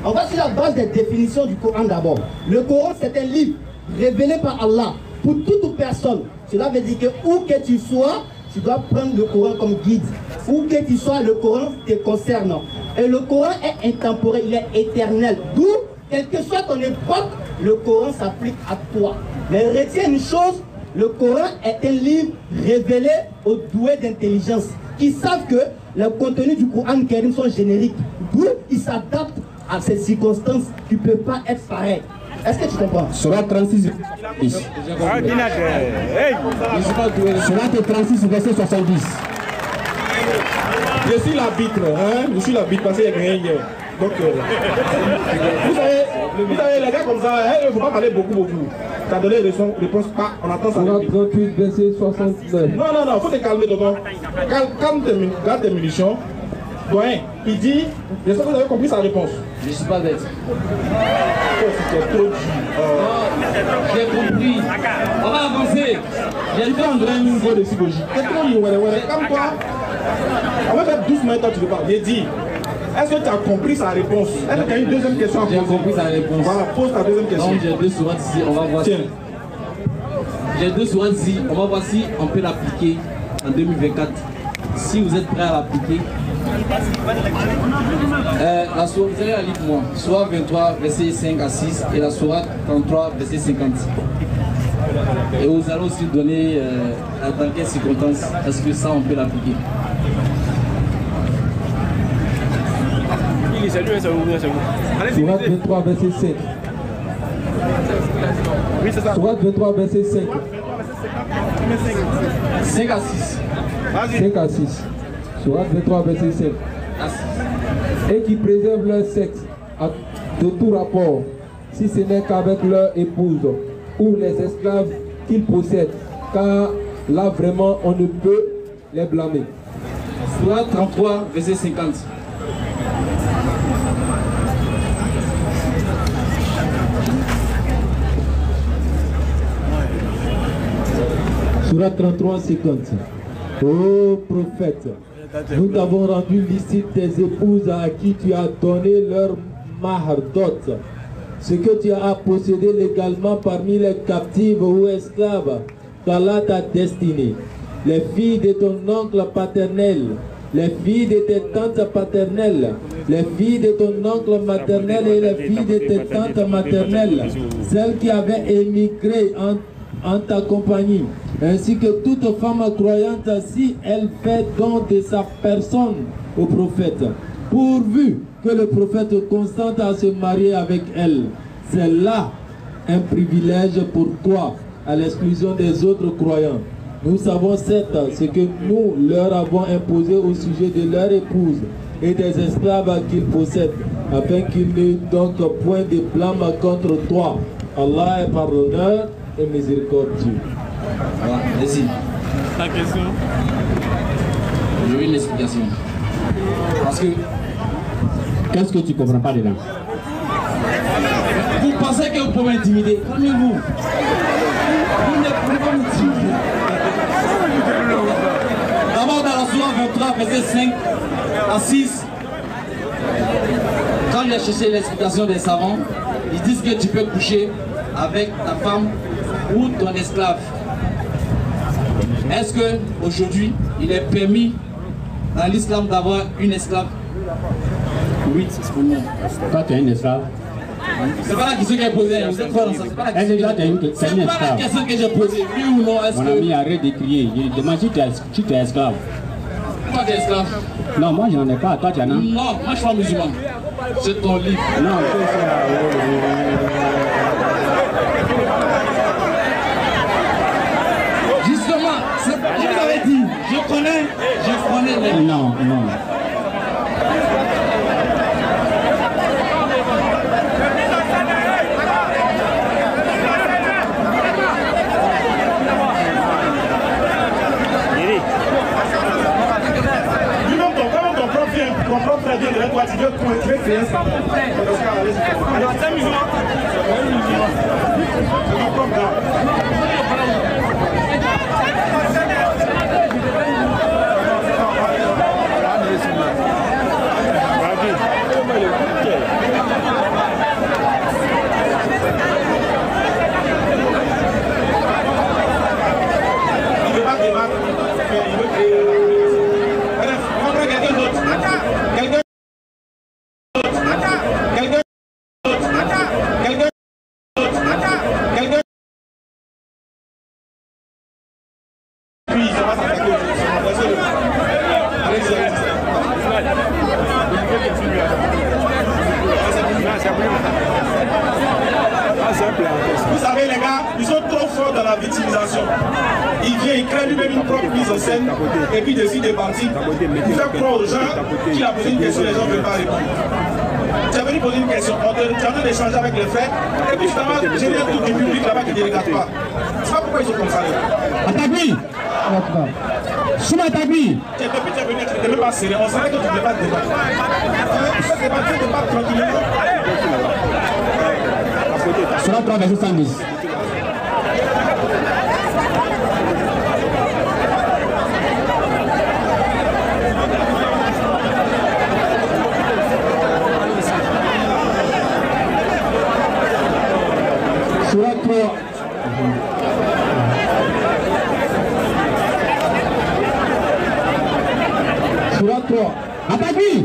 On va sur la base des définitions du Coran d'abord. Le Coran, c'est un livre révélé par Allah pour toute personne. Cela veut dire que où que tu sois, tu dois prendre le Coran comme guide. Où que tu sois, le Coran te concerne. Et le Coran est intemporel, il est éternel. D'où, quelle que soit ton époque, le Coran s'applique à toi. Mais retiens une chose, le Coran est un livre révélé aux doués d'intelligence qui savent que le contenu du Coran Karim sont génériques. D'où il s'adapte à ces circonstances qui ne peuvent pas être pareilles. Est-ce que tu comprends? Surat 36. Surat 36, verset 70. Je suis l'arbitre, hein? Je suis l'arbitre parce qu'il y a rien hier. Donc, vous savez, les gars comme ça, il ne faut pas parler beaucoup. Tu as donné réponse pas, on attend ça. Surat 38, verset 69. Non, il faut te calmer, tonton. Garde tes munitions. Doyen, il dit, j'espère que vous avez compris sa réponse. Je ne suis pas bête. C'était trop dur. J'ai compris. On va avancer. J'ai prendre un niveau de psychologie. C'est trop dur, comme toi. On va faire doucement et toi tu veux pas. J'ai dit, est-ce que tu as compris sa réponse? Est-ce que tu as une deuxième question à poser? J'ai compris sa réponse. Voilà, pose ta deuxième question. Donc j'ai deux sourates ici, on va voir. Tiens. J'ai deux sourates ici, on va voir si on peut l'appliquer en 2024. Si vous êtes prêts à l'appliquer. La sourate, vous allez la lire pour moi. Sourate 23, verset 5 à 6 et la sourate 33, verset 50. Et vous allez aussi donner dans quelles circonstances est-ce que ça on peut l'appliquer. Oui, c'est lui, c'est vous. Sourate 23, verset 5. Oui, c'est ça. Sourate 23, verset 5. 5 à 6. 5 à 6. Sourate 23, verset 5. Et qui préservent leur sexe de tout rapport, si ce n'est qu'avec leur épouse ou les esclaves qu'ils possèdent, car là vraiment on ne peut les blâmer. Sourate 33, verset 50. Sourate 33, 50. Ô prophète, nous t'avons rendu licite tes épouses à qui tu as donné leur mahar-dot, ce que tu as possédé légalement parmi les captives ou esclaves, qu'Allah t'a destiné. Les filles de ton oncle paternel, les filles de tes tantes paternelles, les filles de ton oncle maternel et les filles de tes tantes maternelles, celles qui avaient émigré en ta compagnie, ainsi que toute femme croyante si elle fait don de sa personne au prophète, pourvu que le prophète consente à se marier avec elle. C'est là un privilège pour toi, à l'exclusion des autres croyants. Nous savons certes ce que nous leur avons imposé au sujet de leur épouse et des esclaves qu'ils possèdent, afin qu'il n'y ait donc point de blâme contre toi. Allah est pardonneur et miséricordieux. Voilà, vas-y. Ta question? Je veux une explication. Parce que... Qu'est-ce que tu ne comprends pas dedans? Vous pensez que vous pouvez m'intimider? Calmez-vous. Vous ne pouvez pas m'intimider. D'abord dans la sourate 23, verset 5 à 6, quand il a cherché l'explication des savants, ils disent que tu peux coucher avec ta femme ou ton esclave. Est-ce qu'aujourd'hui, il est permis dans l'islam d'avoir une esclave? Oui, c'est pour moi. Toi, tu es un esclave. C'est pas la question que j'ai posée, vous êtes fort dans ça. C'est pas la question que j'ai posée. Oui ou non? Mon ami, arrête de crier. Je demande si tu es esclave. Toi, tu es esclave? Non, moi, je n'en ai pas. Toi, tu en as? Non, moi, je suis pas musulman. C'est ton livre. Non, justement, je vous avais dit, je connais les... Non. Ton propre frère vient de toi, tu veux créer ça. Alors, c'est musulman. C'est ton propre gars. Il ne veut pas débattre, il veut créer. Bref, on va prendre quelqu'un d'autre. Quelqu'un puis ça va s'attaquer au vous savez les gars, ils sont trop forts dans la victimisation. Il vient, il crée lui-même une propre mise en scène et puis décide de partir. Il fait croire aux gens qu'il a posé une question, les gens ne veulent pas répondre. Tu as venu poser une question, tu as envie d'échanger avec les frères, et puis finalement, j'ai un tout du public là-bas qui ne regarde pas. C'est pas pourquoi ils sont comme ça. Attaque-lui! Souma attaque-lui! Depuis tu es venu, tu n'étais même pas serré, on savait que tu ne devais pas te débattre. Tu peux te débattre tranquillement. Sera 3 verset 110. Sura 3. Sura 3. Attaque-lui!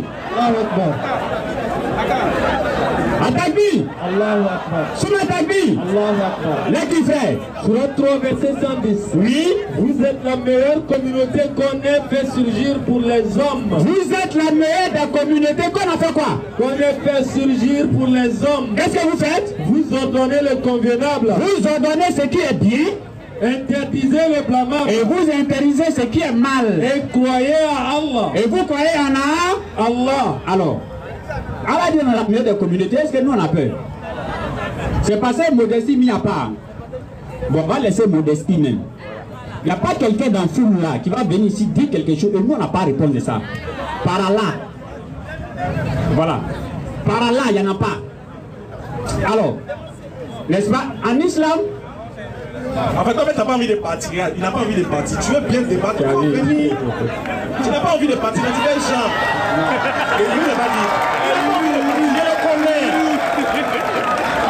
Atakbir. Allahu Akbar. Souma Atakbir. Allahu Akbar. Les qui frères. Surat 3, verset 110. Oui. Vous êtes la meilleure communauté qu'on ait fait surgir pour les hommes. Vous êtes la meilleure des communautés qu'on a fait quoi? Qu'on ait fait surgir pour les hommes. Qu'est-ce que vous faites? Vous ordonnez le convenable. Vous ordonnez ce qui est bien. Interdisez le blâmable. Et vous interdisez ce qui est mal. Et croyez à Allah. Et vous croyez en Allah. Alors, Allah dit dans la meilleure des communautés, est-ce que nous on a peur? C'est passé modestie mis à part. Bon, on va laisser modestie même. Il n'y a pas quelqu'un dans le film là qui va venir ici dire quelque chose et nous on n'a pas à répondre de ça. Par Allah. Voilà. Par Allah, il n'y en a pas. Alors, n'est-ce pas? En islam. En fait, tu n'as pas envie de partir. Il n'a pas envie de partir. Tu veux bien débattre. Tu n'as pas envie de partir. Tu veux un champ. Et lui, il n'a pas dit. Je le connais.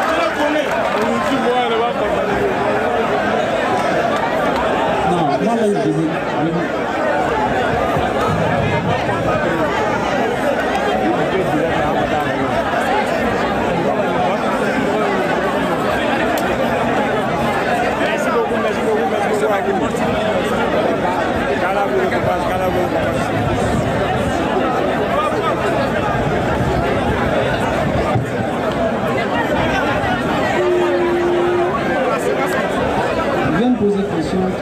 Je le connais. Non, moi, là, Je viens de poser une question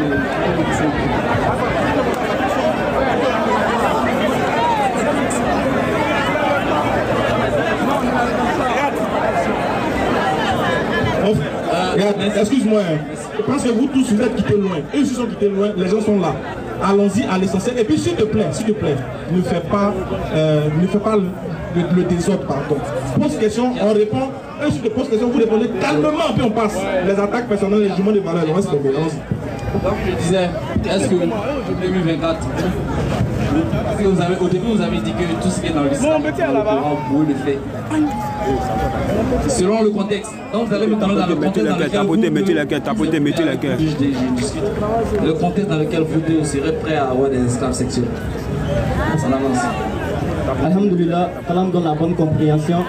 excuse-moi, je pense que vous tous vous êtes quittés loin. Eux aussi sont quittés loin, les gens sont là. Allons-y à l'essentiel. Et puis s'il te plaît, ne fais pas le désordre, pardon. Pose question, on répond. Eux si te posent question, vous répondez calmement, puis on passe. Les attaques personnelles, les jugements de valeur, on reste tomber. Donc je disais, est-ce que 2024, au début vous avez dit que tout ce qui est dans l'islam, vous le faites. Selon le contexte. Donc vous allez maintenant dans le contexte dans lequel vous le contexte dans lequel vous deux serez prêts à avoir des esclaves sexuels. On avance. Alhamdulillah, Allah me donne la bonne compréhension.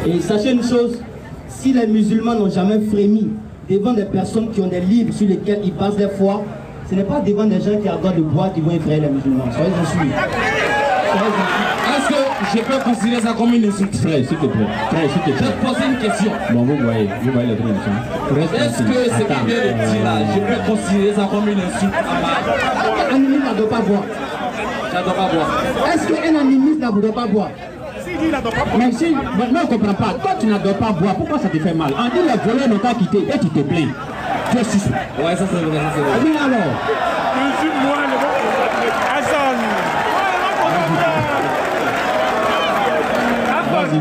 Et sachez une chose, si les musulmans n'ont jamais frémi devant des personnes qui ont des livres sur lesquels ils basent leur foi, ce n'est pas devant des gens qui adorent de bois qui vont effrayer les musulmans. Soyez sûrs. Est-ce que je peux considérer ça comme une insulte? Frère, s'il te plaît. Frère, s'il te plaît. Je vais poser une question. Bon, vous voyez les trucs. Est-ce que ce qui vient de dire là, je peux considérer ça comme une insulte à ma... Un animiste n'adore pas boire. J'adore pas boire. Est-ce qu'un animiste n'adore pas boire? Mais si, moi on ne comprend pas. Toi tu n'adores pas boire, pourquoi ça te fait mal? On dit les voleurs n'ont pas quitté et tu te plains. Tu es suspect. Ouais, ça c'est vrai, ça c'est vrai. Oui alors. Vas-y,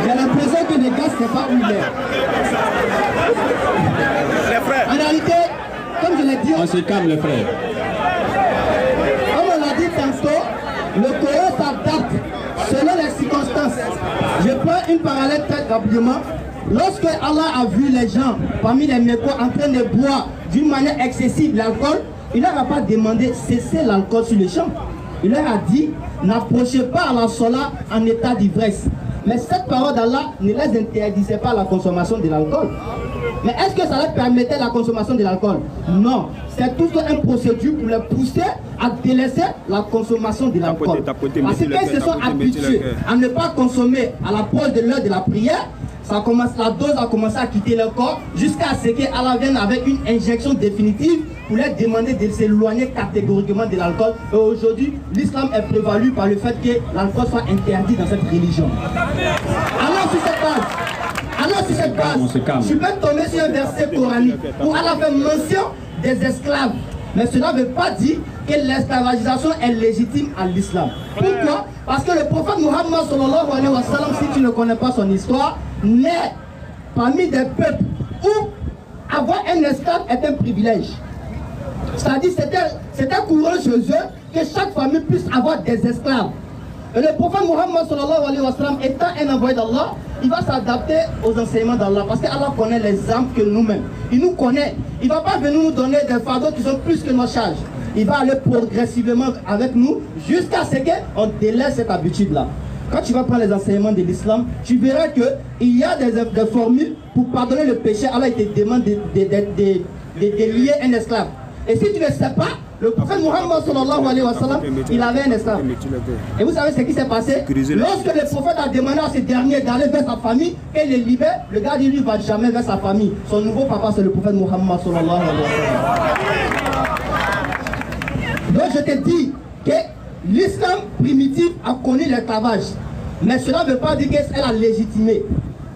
j'ai l'impression que les gars ne savent pas où il est. En réalité, comme je l'ai dit, on se calme les frères. Comme on l'a dit tantôt, le Coran s'adapte selon les circonstances. Je prends une parallèle très rapidement. Lorsque Allah a vu les gens parmi les mécois en train de boire d'une manière excessive l'alcool, il leur a pas demandé cesser l'alcool sur le champ. Il leur a dit n'approchez pas à la sola en état d'ivresse. Mais cette parole d'Allah ne les interdisait pas la consommation de l'alcool. Mais est-ce que ça leur permettait la consommation de l'alcool? Non. C'est tout une procédure pour les pousser à délaisser la consommation de l'alcool. Parce qu'ils se sont habitués à ne pas consommer à l'approche de l'heure de la prière. Ça commence, la dose a commencé à quitter leur corps jusqu'à ce qu'Allah vienne avec une injection définitive pour leur demander de s'éloigner catégoriquement de l'alcool. Et aujourd'hui, l'islam est prévalu par le fait que l'alcool soit interdit dans cette religion. Alors sur cette base, je peux tomber sur un verset coranique où Allah fait mention des esclaves. Mais cela ne veut pas dire que l'esclavagisation est légitime à l'islam. Pourquoi? Parce que le prophète Muhammad sallallahu alayhi wa sallam, si tu ne connais pas son histoire, naît parmi des peuples où avoir un esclave est un privilège. C'est-à-dire c'était courant chez eux que chaque famille puisse avoir des esclaves. Et le prophète Muhammad sallallahu alayhi wa sallam, étant un envoyé d'Allah, il va s'adapter aux enseignements d'Allah parce qu'Allah connaît les âmes que nous-mêmes. Il nous connaît. Il ne va pas venir nous donner des fardeaux qui sont plus que nos charges. Il va aller progressivement avec nous jusqu'à ce qu'on délaisse cette habitude-là. quand tu vas prendre les enseignements de l'islam, tu verras qu'il y a des formules pour pardonner le péché. Allah te demande de lier un esclave. Et si tu ne sais pas, le prophète Muhammad sallallahu alayhi wa sallam, il avait un esclave. Et vous savez ce qui s'est passé? Lorsque le prophète a demandé à ce dernier d'aller vers sa famille et le libère, le gars dit lui ne va jamais vers sa famille. Son nouveau papa c'est le prophète Muhammad sallallahu alayhi wa sallam. Donc je te dis que l'islam primitif a connu l'esclavage. Mais cela ne veut pas dire qu'elle a légitimé.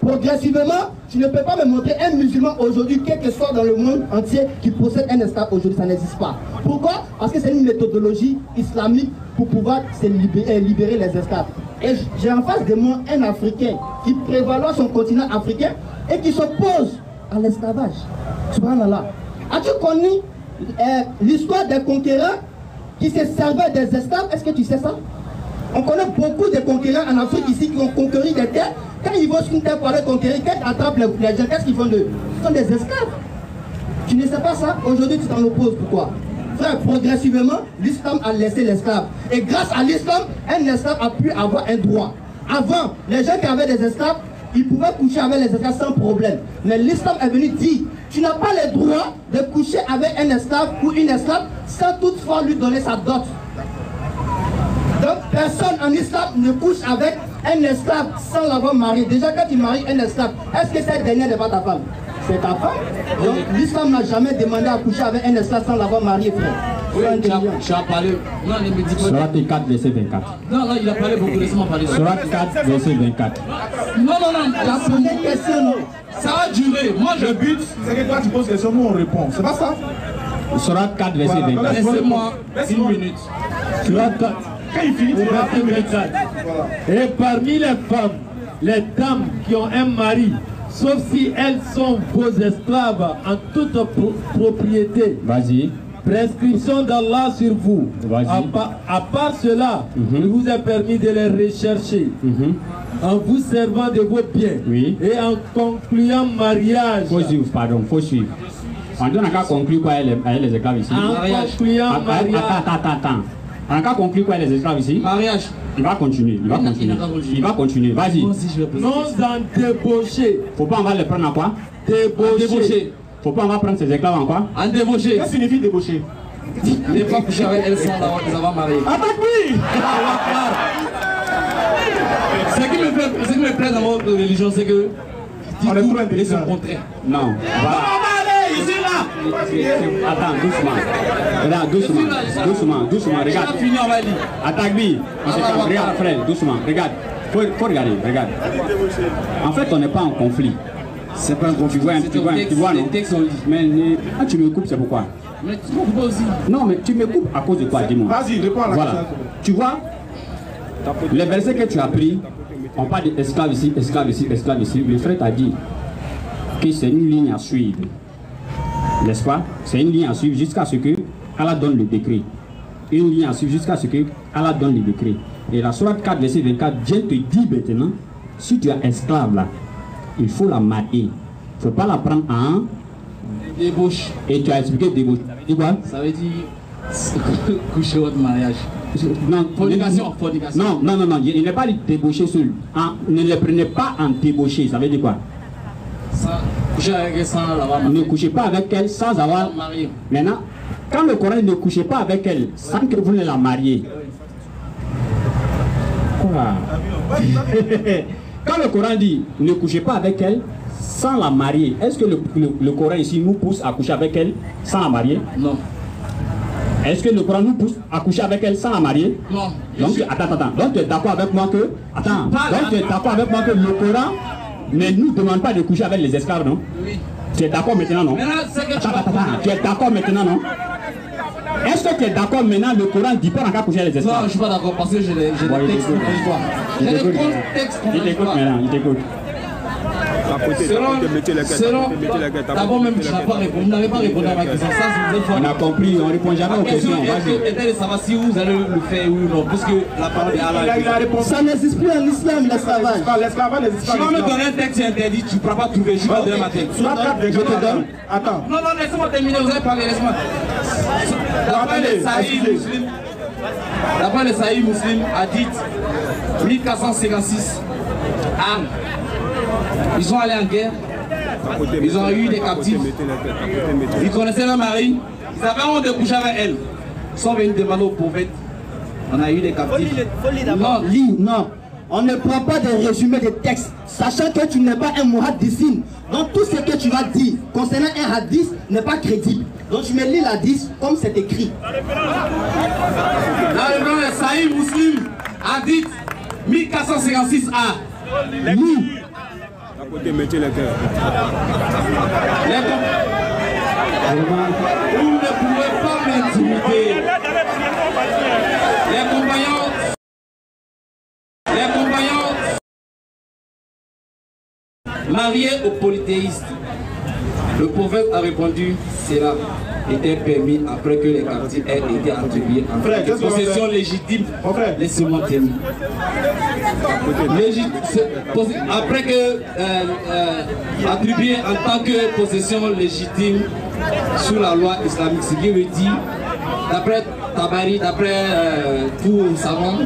Progressivement, tu ne peux pas me montrer un musulman aujourd'hui, quel que soit dans le monde entier, qui possède un esclave aujourd'hui, ça n'existe pas. Pourquoi? Parce que c'est une méthodologie islamique pour pouvoir libérer les esclaves. Et j'ai en face de moi un Africain qui prévaloir son continent africain et qui s'oppose à l'esclavage. Subhanallah. As-tu connu l'histoire des conquérants qui se servaient des esclaves? Est-ce que tu sais ça? On connaît beaucoup de conquérants en Afrique ici qui ont conquéri des terres. Quand ils vont sur une terre pour aller conquérir, quand ils attrapent les gens, qu'est-ce qu'ils font d'eux? Ils sont des esclaves. Tu ne sais pas ça? Aujourd'hui, tu t'en opposes. Pourquoi? Frère, progressivement, l'islam a laissé l'esclave. Et grâce à l'islam, un esclave a pu avoir un droit. Avant, les gens qui avaient des esclaves, ils pouvaient coucher avec les esclaves sans problème. Mais l'islam est venu dire, tu n'as pas le droit de coucher avec un esclave ou une esclave sans toutefois lui donner sa dot. Donc personne en islam ne couche avec un esclave sans l'avoir marié. Déjà quand tu maries un esclave, est-ce que cette dernière n'est pas ta femme? C'est ta femme. Donc l'islam n'a jamais demandé à coucher avec un esclave sans l'avoir marié, frère. Oui, tu as parlé. Non, il me dit pas. Surat 4, verset 24. Non, il a parlé beaucoup, laisse-moi parler. Surat 4, verset 24. Non, la première question, ça va durer. Moi je bute. C'est que toi tu poses question, nous on répond. C'est pas ça? Surat 4, verset 24. Laissez-moi une minute. Surat 4. Et parmi les femmes, les dames qui ont un mari, sauf si elles sont vos esclaves en toute propriété. Vas-y. Prescription d'Allah sur vous. À part cela, il vous est permis de les rechercher en vous servant de vos biens et en concluant mariage. Faut suivre, pardon, faut suivre. On donne qu'à conclure quoi avec les esclaves ici. En concluant mariage. Attends. On a qu'à conclure quoi les esclaves ici. Mariage. Il va continuer, il va continuer. Vas-y. Non en débauché. Faut pas on va les prendre en quoi? Débauché. Faut pas on va prendre ces esclaves en quoi? En débauché. Qu'est-ce que signifie débaucher? Les femmes couchées avec elles sans les avoir mariées. Attaque-lui! Ce qui me plaît dans votre religion, c'est que on est trop intelligent. Au contraire. Non. Voilà. Ici là! Attends, doucement. Regarde, doucement. Regarde. Attaque-lui. Regarde, frère, doucement. Regarde. Faut regarder, regarde. En fait, on n'est pas en conflit. C'est pas un conflit. Tu vois, non? Mais tu me coupes, c'est pourquoi? Mais tu me coupes aussi. Non, mais tu me coupes à cause de quoi? Dis-moi. Vas-y, réponds à la question. Voilà. Tu vois, les versets que tu as pris, on parle d'esclaves ici. Le frère t'a dit que c'est une ligne à suivre. N'est-ce pas? C'est une ligne à suivre jusqu'à ce que Allah donne le décret. Une ligne à suivre jusqu'à ce que Allah donne le décret. Et la sourate 4, verset 24, Dieu te dit maintenant, si tu es esclave là, il faut la marier. Il ne faut pas la prendre en débauche. Et tu as expliqué débauche. Ça veut dire quoi? Ça veut dire coucher votre mariage. Non, fornication. Non, il n'est pas débauché seul. Ne le prenez pas en débauché, ça veut dire quoi? Coucher avec elle sans l'avoir mariée. Ne couchez pas avec elle sans avoir marié. Maintenant, quand le Coran ne couchez pas avec elle sans que vous ne la mariez. Quoi? Quand le Coran dit ne couchez pas avec elle sans la marier, est-ce que le Coran ici nous pousse à coucher avec elle sans la marier? Non. Est-ce que le Coran nous pousse à coucher avec elle sans la marier? Non. Donc, attends. Donc tu es d'accord avec moi que... Attends. Donc tu es d'accord avec moi que le Coran ne nous demande pas de coucher avec les esclaves, non? Oui. Tu es d'accord maintenant, non? Attends. Tu es d'accord maintenant, non? Est-ce que tu es d'accord maintenant? Le Coran ne dit pas encore coucher avec les esclaves? Non, je ne suis pas d'accord parce que j'ai des textes contradictoires. J'ai des textes contradictoires. Il t'écoute maintenant, il t'écoute. D'abord même, tu n'as pas répondu. Vous n'avez pas répondu à ma question. Ça, c'est une fois. On a compris, on ne répond jamais aux questions. Est-ce de savoir si vous allez le faire ou non? Parce que la parole est à la... Ça n'existe plus en islam, l'esclavage. L'esclavage n'existe pas. Tu vas me donner un texte interdit, tu ne pourras pas trouver. Je vais donner ma tête. Je te donne. Attends. Non, laissez-moi terminer. Vous allez parler, laissez-moi. D'après les sahih musulmans, a dit 1456 âmes. Ils sont allés en guerre. Ils ont eu des captifs. Ils connaissaient leur mari. Ils avaient honte de coucher avec elle. Ils sont venus demander au prophète. On a eu des captifs. Non, lis, non. On ne prend pas des résumés de textes, sachant que tu n'es pas un muhaddisine. Donc tout ce que tu vas dire concernant un hadith n'est pas crédible. Donc tu me lis l'hadith comme c'est écrit. Dans le nom de Sahih Muslim, hadith 1456A. Lis. Vous ne pouvez pas m'intimider. Les compagnons mariés aux polythéistes. Le prophète a répondu, cela était permis après que les captifs aient été attribués en tant que possession légitime. Laissez-moi terminer. Après que attribué en tant que possession légitime sous la loi islamique, ce qui veut dire, d'après Tabari, d'après tous les savants,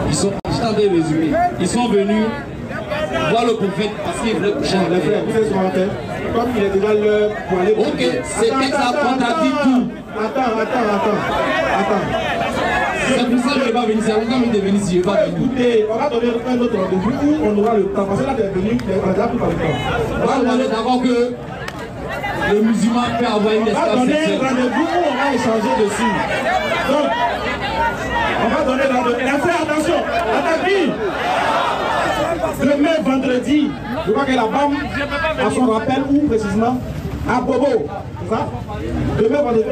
ils sont, je t'en ai résumé, ils sont venus voir le prophète parce qu'ils voulaient coucher avec lui. Comme il est déjà l'heure pour aller... Ok, c'est ça contradit tout. Attends. C'est pour ça que je ne vais pas venir. C'est longtemps que je vais venir ici. Je ne vais pas venir. Écoutez, on va donner un autre rendez-vous où on aura le temps. Parce que là, tu es venu, on a déjà pris par le temps. On va demander d'abord que le musulman peut avoir une esclave sexuelle. On va donner un rendez-vous où on va échanger dessus. Donc, on va donner un rendez-vous. Attention, attaque. Demain, vendredi, je crois que la BAM a son rappel où précisément? À Bobo, c'est ça? Demain, vendredi.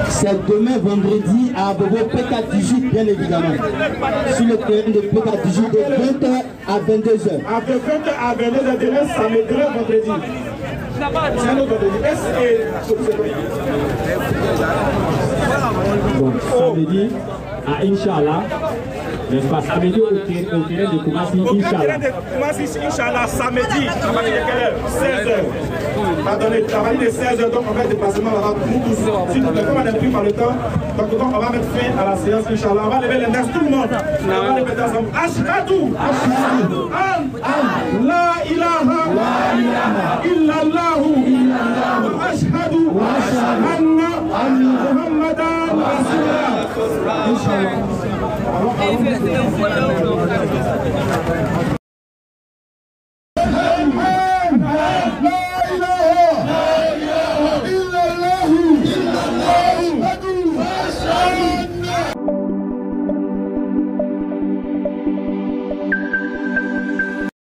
C'est demain, vendredi, à Bobo, PK18, bien évidemment. Sur le terrain de PK18, de 20h à 22h. De 20h à 22h, demain, samedi, vendredi. C'est un autre vendredi. Donc, samedi, à Inch'Allah. N'est-ce pas? Samedi au terrain de Koumassi, Inch'Allah. Inch'Allah, samedi, à partir de quelle heure? 16h. Pardonnez, à partir de 16h, donc on va déplacement là-bas, nous tous. Si nous comme on est pris par le temps, donc on va mettre fin à la séance, Inch'Allah. On va lever les mains, tout le monde. On va les mettre ensemble. Ashhadu an la ilaha illallahu ashhadu anna Muhammadan Rasulullah. Inch'Allah.